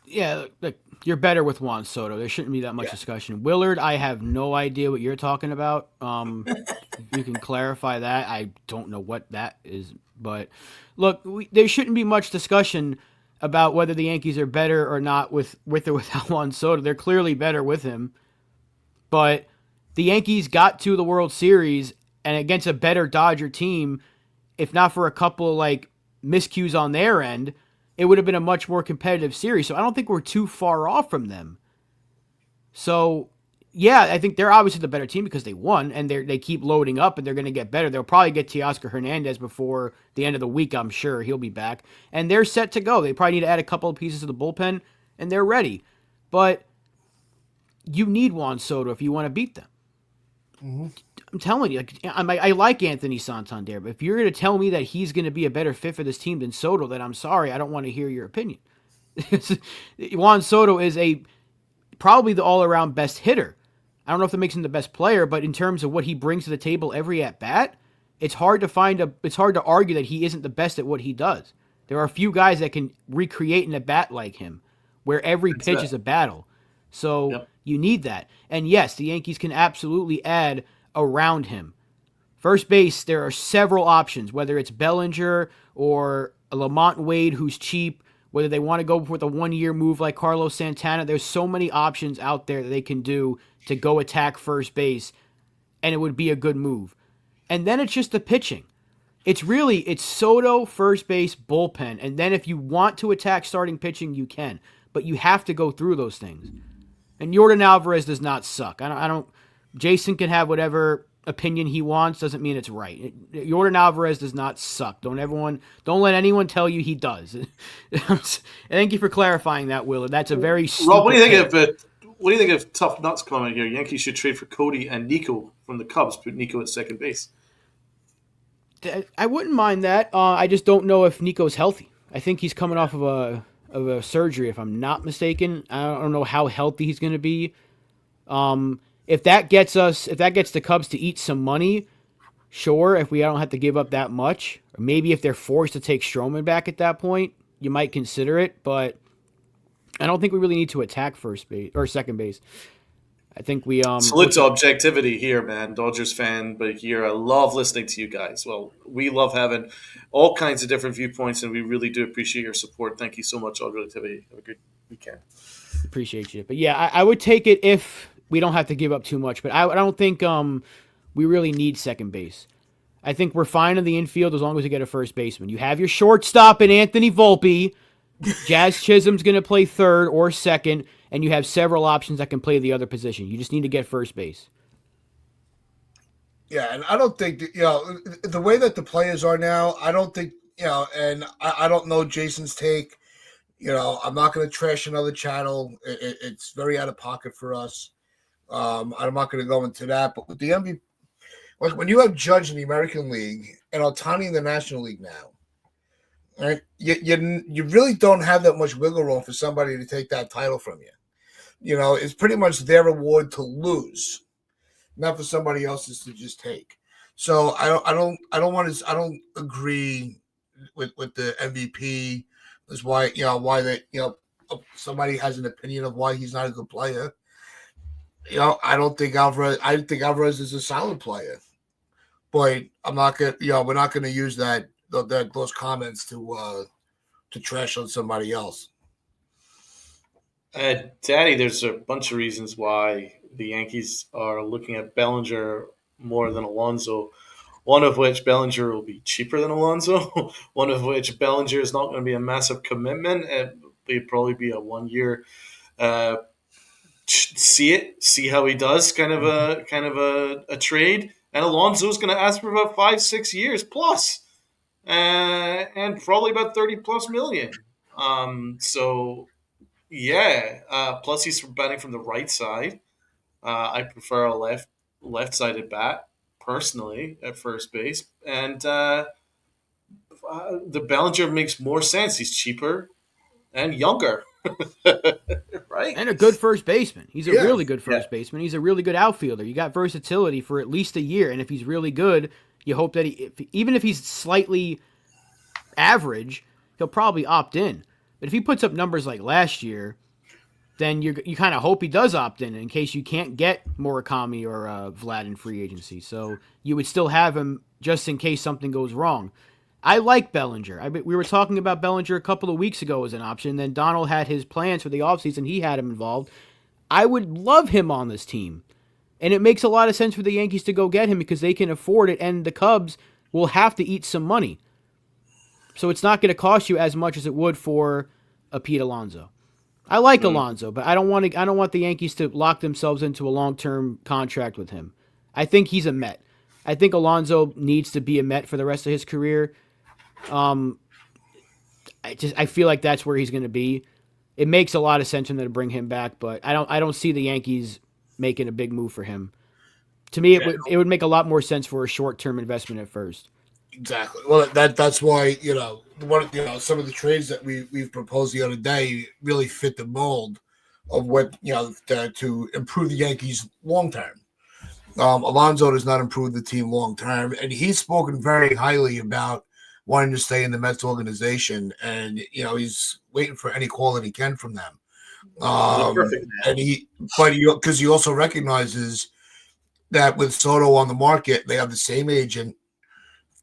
Yeah, look, you're better with Juan Soto. There shouldn't be that much discussion. Willard, I have no idea what you're talking about. You can clarify that. I don't know what that is. But, look, there shouldn't be much discussion about whether the Yankees are better or not with or without Juan Soto. They're clearly better with him. But the Yankees got to the World Series and against a better Dodger team, if not for a couple miscues on their end, it would have been a much more competitive series. So I don't think we're too far off from them. So, yeah, I think they're obviously the better team because they won, and they keep loading up, and they're going to get better. They'll probably get Teoscar Hernandez before the end of the week, I'm sure. He'll be back. And they're set to go. They probably need to add a couple of pieces to the bullpen, and they're ready. But you need Juan Soto if you want to beat them. Mm-hmm. I'm telling you, I like Anthony Santander, but if you're going to tell me that he's going to be a better fit for this team than Soto, then I'm sorry, I don't want to hear your opinion. Juan Soto is probably the all-around best hitter. I don't know if that makes him the best player, but in terms of what he brings to the table every at-bat, it's hard to argue that he isn't the best at what he does. There are a few guys that can recreate an at-bat like him, where every pitch is a battle. So you need that. And yes, the Yankees can absolutely add around him. First base, there are several options, whether it's Bellinger or a Lamont Wade who's cheap, whether they want to go with a one-year move like Carlos Santana. There's so many options out there that they can do to go attack first base, and it would be a good move. And then it's just the pitching. It's Soto, first base, bullpen, and then if you want to attack starting pitching, you can. But you have to go through those things. And Yordan Alvarez does not suck. I don't. Jason can have whatever opinion he wants. Doesn't mean it's right. Yordan Alvarez does not suck. Don't let anyone tell you he does. Thank you for clarifying that, Willard. That's a very Rob, what do you think of Tough Nuts comment here? Yankees should trade for Cody and Nico from the Cubs. Put Nico at second base. I wouldn't mind that. I just don't know if Nico's healthy. I think he's coming off of a surgery, if I'm not mistaken. I don't know how healthy he's going to be. If that gets the Cubs to eat some money, sure. If we don't have to give up that much, or maybe if they're forced to take Stroman back at that point, you might consider it. But I don't think we really need to attack first base or second base. I think we salute to objectivity here, man. Dodgers fan, but here I love listening to you guys. Well, we love having all kinds of different viewpoints, and we really do appreciate your support. Thank you so much, objectivity. Have a good we can. Appreciate you. But yeah, I would take it if we don't have to give up too much. But I don't think we really need second base. I think we're fine in the infield as long as we get a first baseman. You have your shortstop in Anthony Volpe. Jazz Chisholm's going to play third or second, and you have several options that can play the other position. You just need to get first base. Yeah, and I don't think that, the way that the players are now, I don't think, and I don't know Jason's take. I'm not going to trash another channel. It's very out of pocket for us. I'm not going to go into that. But with the MVP, like when you have Judge in the American League and Ohtani in the National League now, right? You really don't have that much wiggle room for somebody to take that title from you. It's pretty much their reward to lose, not for somebody else's to just take. So I don't agree with the MVP. Is why that somebody has an opinion of why he's not a good player. I don't think Alvarez. I think Alvarez is a solid player, but I'm not gonna. We're not gonna use those comments to trash on somebody else. Daddy, there's a bunch of reasons why the Yankees are looking at Bellinger more than Alonso. One of which Bellinger will be cheaper than Alonso. One of which Bellinger is not going to be a massive commitment. It'd probably be a 1 year, see how he does, kind of a trade. And Alonso is going to ask for about 5-6 years plus, and probably about 30 plus million. So yeah. Plus he's batting from the right side. I prefer a left-sided bat personally at first base, and the Bellinger makes more sense. He's cheaper and younger, right? And a good first baseman. He's a really good first Yeah. baseman. He's a really good outfielder. You got versatility for at least a year, and if he's really good, you hope that even if he's slightly average, he'll probably opt in. But if he puts up numbers like last year, then you kind of hope he does opt in case you can't get Murakami or Vlad in free agency. So you would still have him just in case something goes wrong. I like Bellinger. We were talking about Bellinger a couple of weeks ago as an option. Then Donald had his plans for the offseason. He had him involved. I would love him on this team. And it makes a lot of sense for the Yankees to go get him because they can afford it, and the Cubs will have to eat some money. So it's not going to cost you as much as it would for a Pete Alonso. I like Alonso, but I don't want the Yankees to lock themselves into a long-term contract with him. I think he's a Met. I think Alonso needs to be a Met for the rest of his career. I feel like that's where he's going to be. It makes a lot of sense for them to bring him back, but I don't see the Yankees making a big move for him. To me, it would make a lot more sense for a short-term investment at first. Exactly. Well, that's why some of the trades that we've proposed the other day really fit the mold of what to improve the Yankees long term. Alonso does not improve the team long term, and he's spoken very highly about wanting to stay in the Mets organization, and he's waiting for any call that he can from them. Perfect. And because he also recognizes that with Soto on the market, they have the same agent.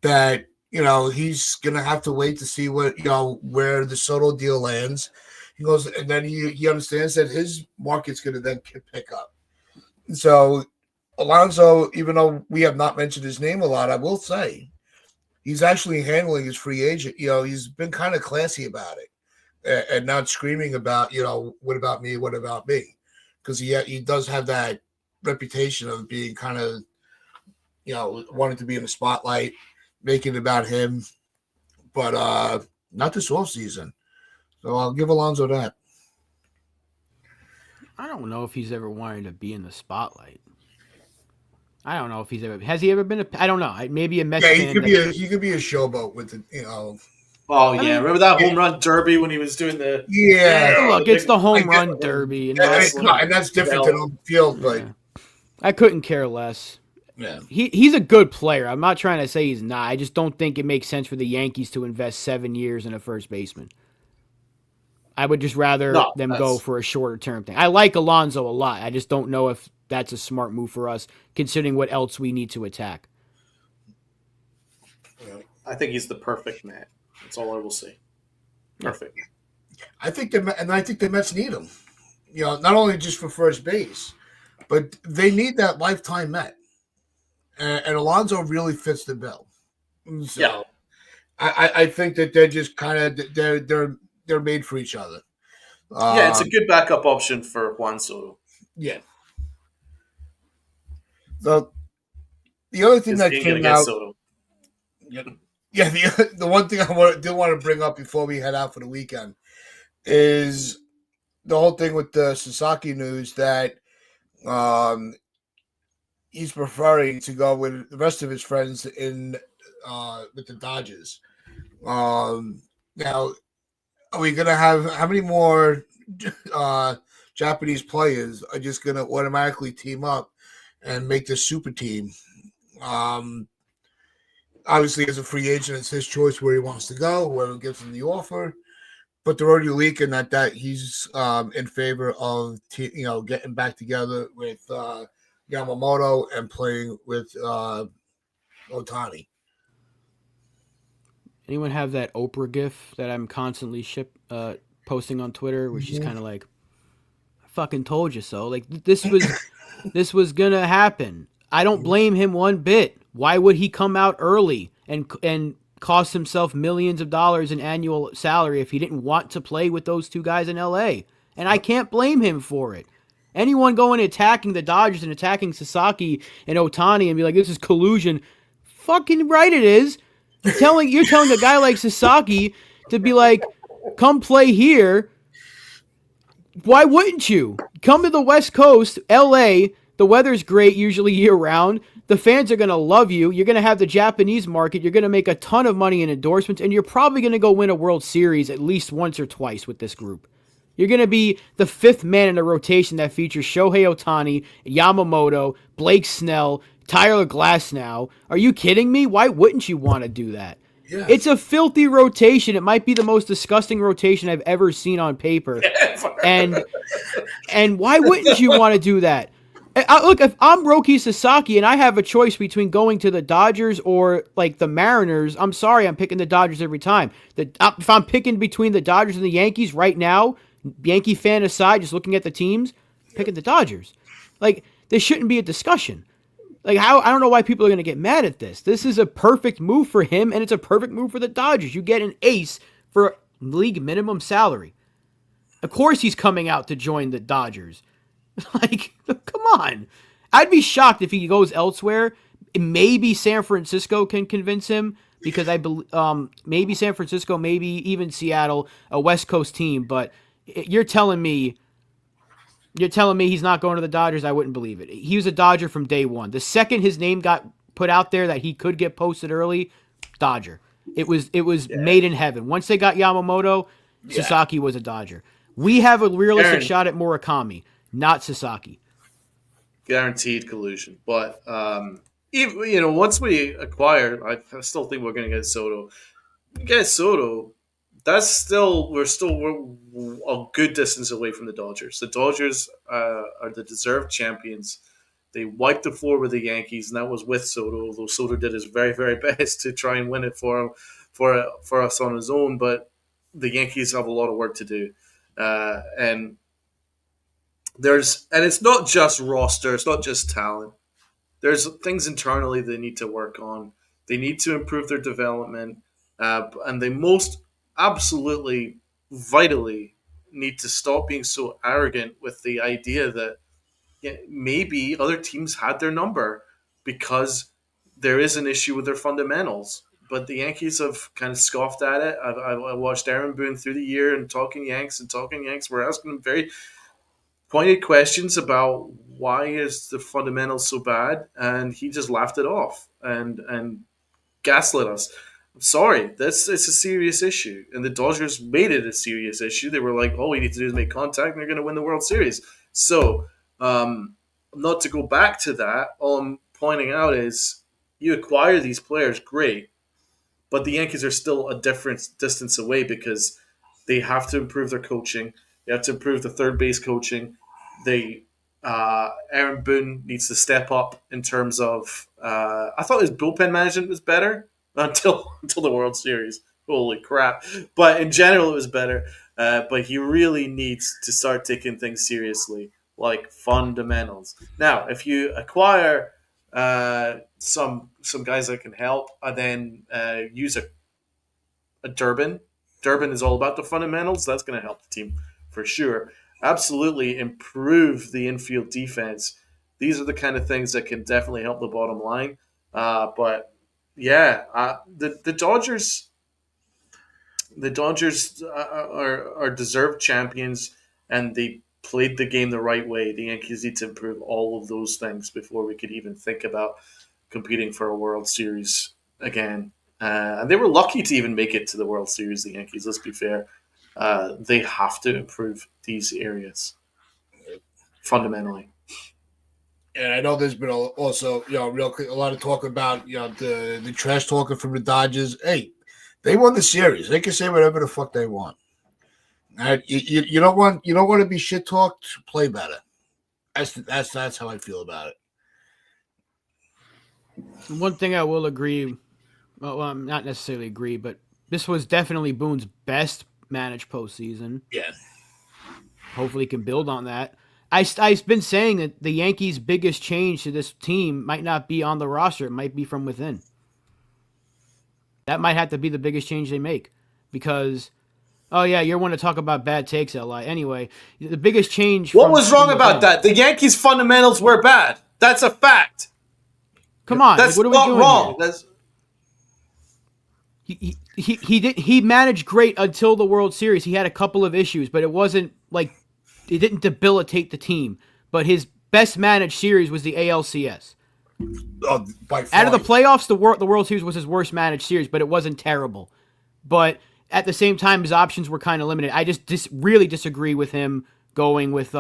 That he's gonna have to wait to see what where the Soto deal lands. He goes, and then he understands that his market's gonna then pick up. So Alonso, even though we have not mentioned his name a lot, I will say he's actually handling his free agent. He's been kind of classy about it and not screaming about what about me, because he does have that reputation of being kind of wanting to be in the spotlight. Making it about him, but not this offseason. So I'll give Alonso that. I don't know if he's ever wanted to be in the spotlight. I don't know if has he ever been I don't know. Maybe a Mets fan. He could be a showboat with the Oh yeah, remember that home run derby when he was doing the Look, it's the home run derby, and that's different than on the field, but I couldn't care less. Yeah, he's a good player. I'm not trying to say he's not. I just don't think it makes sense for the Yankees to invest 7 years in a first baseman. I would just rather them go for a shorter term thing. I like Alonso a lot. I just don't know if that's a smart move for us, considering what else we need to attack. I think he's the perfect man. That's all I will say. Perfect. I think the Mets need him. Not only just for first base, but they need that lifetime Met. And Alonso really fits the bill. Yeah, So I think that they're just kind of they're made for each other. yeah, it's a Um, good backup option for Juan Soto yeah. So the other thing because that he ain't gonna came get out, Soto. yeah, the one thing do want to bring up before we head out for the weekend is the whole thing with the Sasaki news that um, he's preferring to go with the rest of his friends in with the Dodgers. Now, are we gonna have how many more uh, Japanese players are just gonna automatically team up and make this super team? Um, Obviously, as a free agent, it's his choice where he wants to go, whoever gives him the offer. But they're already leaking that he's in favor of getting back together with Yamamoto and playing with Otani. Anyone have that Oprah gif that I'm constantly posting on Twitter, where she's kind of like, "I fucking told you so." Like this was gonna happen. I don't blame him one bit. Why would he come out early and cost himself millions of dollars in annual salary if he didn't want to play with those two guys in LA? And I can't blame him for it. Anyone going attacking the Dodgers and attacking Sasaki and Otani and be like, this is collusion. Fucking right it is. You're telling a guy like Sasaki to be like, come play here. Why wouldn't you? Come to the West Coast, LA. The weather's great usually year round. The fans are going to love you. You're going to have the Japanese market. You're going to make a ton of money in endorsements, and you're probably going to go win a World Series at least once or twice with this group. You're going to be the fifth man in a rotation that features Shohei Otani, Yamamoto, Blake Snell, Tyler Glasnow. Are you kidding me? Why wouldn't you want to do that? Yeah. It's a filthy rotation. It might be the most disgusting rotation I've ever seen on paper. And why wouldn't you want to do that? Look, if I'm Roki Sasaki and I have a choice between going to the Dodgers or like the Mariners, I'm sorry, I'm picking the Dodgers every time. If I'm picking between the Dodgers and the Yankees right now, Yankee fan aside, just looking at the teams, picking the Dodgers. Like, this shouldn't be a discussion. Like, I don't know why people are going to get mad at this. This is a perfect move for him, and it's a perfect move for the Dodgers. You get an ace for league minimum salary. Of course he's coming out to join the Dodgers. Like, come on. I'd be shocked if he goes elsewhere. Maybe San Francisco can convince him because I believe maybe San Francisco, maybe even Seattle, a West Coast team. But you're telling me he's not going to the Dodgers? I wouldn't believe it. He was a Dodger from day one. The second his name got put out there that he could get posted early, Dodger. It was made in heaven. Once they got Yamamoto, Sasaki was a Dodger. We have a realistic shot at Murakami, not Sasaki. Guaranteed collusion. But even once we acquire, I still think we're going to get Soto. Get Soto. We're a good distance away from the Dodgers. The Dodgers are the deserved champions. They wiped the floor with the Yankees, and that was with Soto. Although Soto did his very, very best to try and win it for us on his own, but the Yankees have a lot of work to do, and it's not just roster, it's not just talent. There's things internally they need to work on. They need to improve their development, and they most absolutely, vitally need to stop being so arrogant with the idea that maybe other teams had their number because there is an issue with their fundamentals. But the Yankees have kind of scoffed at it. I watched Aaron Boone through the year and talking Yanks. We're asking him very pointed questions about why is the fundamentals so bad, and he just laughed it off and gaslit us. I'm sorry, it's a serious issue, and the Dodgers made it a serious issue. They were like, all we need to do is make contact, and they're going to win the World Series. So, not to go back to that, all I'm pointing out is you acquire these players, great, but the Yankees are still a different distance away because they have to improve their coaching. They have to improve the third base coaching. Aaron Boone needs to step up in terms of. I thought his bullpen management was better until the World Series. holy crap. But in general, it was better. But he really needs to start taking things seriously, like fundamentals. Now, if you acquire some guys that can help, and then use a Durbin. Durbin is all about the fundamentals. That's going to help the team for sure. Absolutely improve the infield defense. These are the kind of things that can definitely help the bottom line. But yeah, the Dodgers are deserved champions, and they played the game the right way. The Yankees need to improve all of those things before we could even think about competing for a World Series again. And they were lucky to even make it to the World Series, the Yankees, let's be fair. They have to improve these areas fundamentally. And I know there's been also, real quick, a lot of talk about, the trash talking from the Dodgers. Hey, they won the series. They can say whatever the fuck they want. And you don't want to be shit talked. Play better. That's how I feel about it. One thing I will agree, well, not necessarily agree, but this was definitely Boone's best managed postseason. Yeah. Hopefully, he can build on that. I've been saying that the Yankees' biggest change to this team might not be on the roster; it might be from within. That might have to be the biggest change they make, because, oh yeah, you're one to talk about bad takes, Li. Anyway, the biggest change. What was wrong about that? The Yankees' fundamentals were bad. That's a fact. Come on, that's what are we not doing wrong. Here? He managed great until the World Series. He had a couple of issues, but it wasn't like it didn't debilitate the team. But his best managed series was the ALCS. By far. Out of the playoffs, the World Series was his worst managed series, but it wasn't terrible. But at the same time, his options were kind of limited. I just really disagree with him going with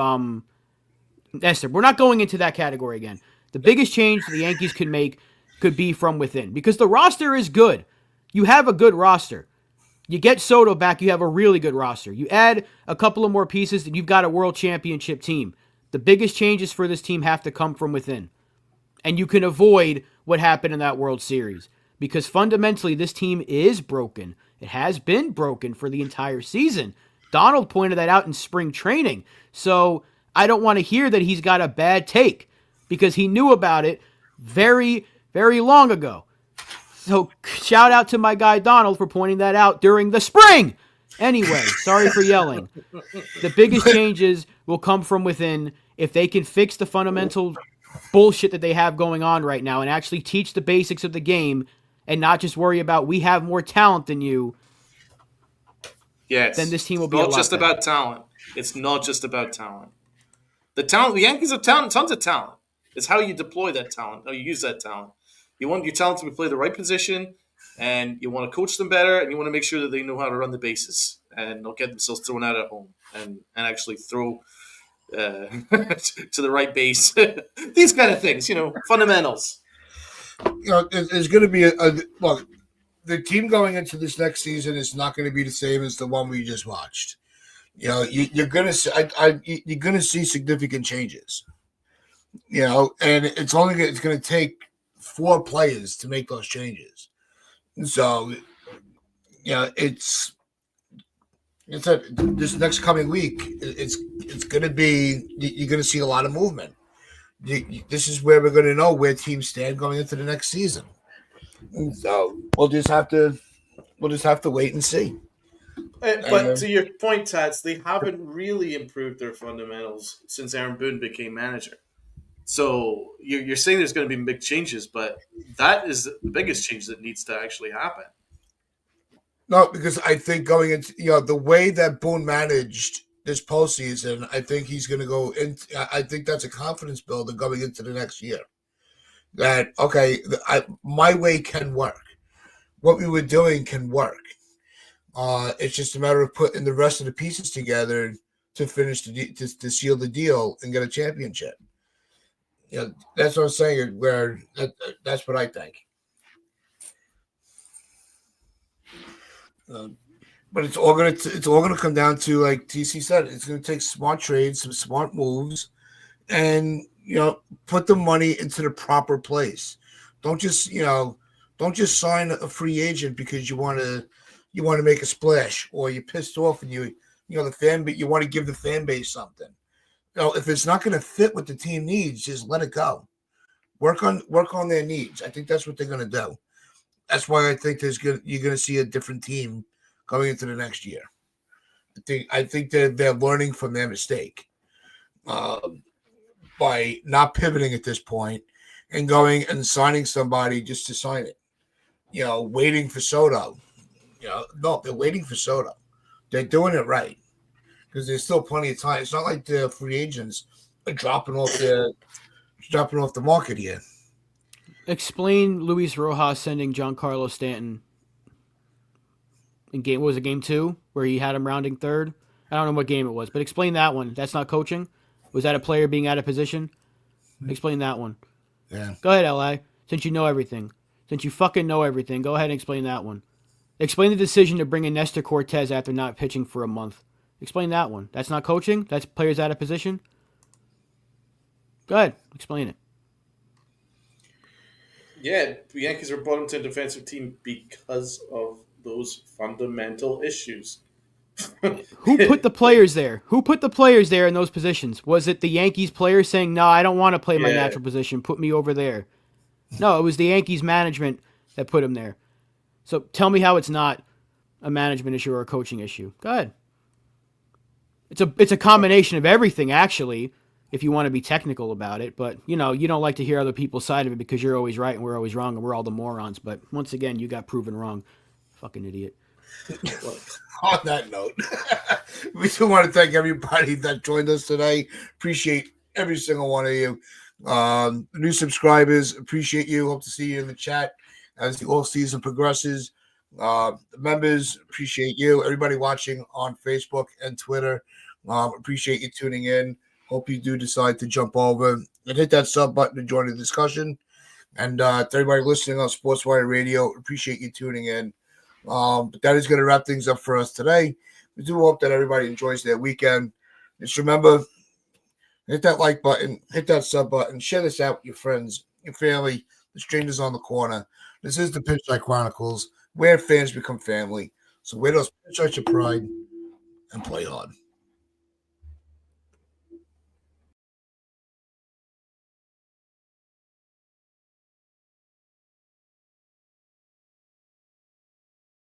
Esther. We're not going into that category again. The biggest change the Yankees could make could be from within, because the roster is good. You have a good roster. You get Soto back, you have a really good roster. You add a couple of more pieces, and you've got a world championship team. The biggest changes for this team have to come from within. And you can avoid what happened in that World Series, because fundamentally this team is broken. It has been broken for the entire season. Donald pointed that out in spring training. So I don't want to hear that he's got a bad take, because he knew about it very, very long ago. So shout out to my guy Donald for pointing that out during the spring. Anyway, sorry for yelling. The biggest changes will come from within if they can fix the fundamental bullshit that they have going on right now and actually teach the basics of the game and not just worry about we have more talent than you. Yes. Then this team will be a lot not just better. about talent. It's not just about talent. The Yankees have talent, tons of talent. It's how you deploy that talent, how you use that talent. You want your talent to play the right position, and you want to coach them better, and you want to make sure that they know how to run the bases and not get themselves thrown out at home and actually throw to the right base. These kind of things, fundamentals. There's going to be look. The team going into this next season is not going to be the same as the one we just watched. You're going to see significant changes. And it's going to take 4 players to make those changes. So, it's this next coming week. It's going to be, you're going to see a lot of movement. This is where we're going to know where teams stand going into the next season. So we'll just have to wait and see. But to your point, Tats, they haven't really improved their fundamentals since Aaron Boone became manager. So you're saying there's going to be big changes, but that is the biggest change that needs to actually happen. No, because I think going into the way that Boone managed this postseason, I think he's going to go in. I think that's a confidence builder going into the next year. That my way can work. What we were doing can work. It's just a matter of putting the rest of the pieces together to finish to seal the deal and get a championship. That's what I'm saying. That's what I think. But it's all gonna come down to, like TC said, it's gonna take smart trades, some smart moves, and put the money into the proper place. Don't just sign a free agent because you want to you want to make a splash, or you're pissed off and you want to give the fan base something. If it's not going to fit what the team needs, just let it go. Work on their needs. I think that's what they're going to do. That's why I think you're going to see a different team going into the next year. I think they're learning from their mistake by not pivoting at this point and going and signing somebody just to sign it. Waiting for Soto. No, they're waiting for Soto. They're doing it right because there's still plenty of time. It's not like the free agents are dropping off the market here. Explain Luis Rojas sending Giancarlo Stanton in game. What was it, game 2, where he had him rounding third? I don't know what game it was, but explain that one. That's not coaching? Was that a player being out of position? Explain that one. Yeah. Go ahead, LA. Since you know everything. Since you fucking know everything, go ahead and explain that one. Explain the decision to bring in Nestor Cortez after not pitching for a month. Explain that one. That's not coaching? That's players out of position? Go ahead. Explain it. Yeah, the Yankees are brought into a defensive team because of those fundamental issues. Who put the players there? Who put the players there in those positions? Was it the Yankees players saying, no, I don't want to play my natural position. Put me over there. No, it was the Yankees management that put him there. So tell me how it's not a management issue or a coaching issue. Go ahead. It's a combination of everything, actually, if you want to be technical about it. But, you don't like to hear other people's side of it because you're always right and we're always wrong and we're all the morons. But once again, you got proven wrong. Fucking idiot. On that note, we do want to thank everybody that joined us today. Appreciate every single one of you. New subscribers, appreciate you. Hope to see you in the chat as the off season progresses. The members, appreciate you. Everybody watching on Facebook and Twitter, appreciate you tuning in. Hope you do decide to jump over and hit that sub button to join the discussion. And to everybody listening on Sportswire Radio, appreciate you tuning in. But that is going to wrap things up for us today. We do hope that everybody enjoys their weekend. Just remember, hit that like button, hit that sub button, share this out with your friends, your family, the strangers on the corner. This is the Pitchlight Chronicles, where fans become family. So wear those pitchlights of pride and play hard.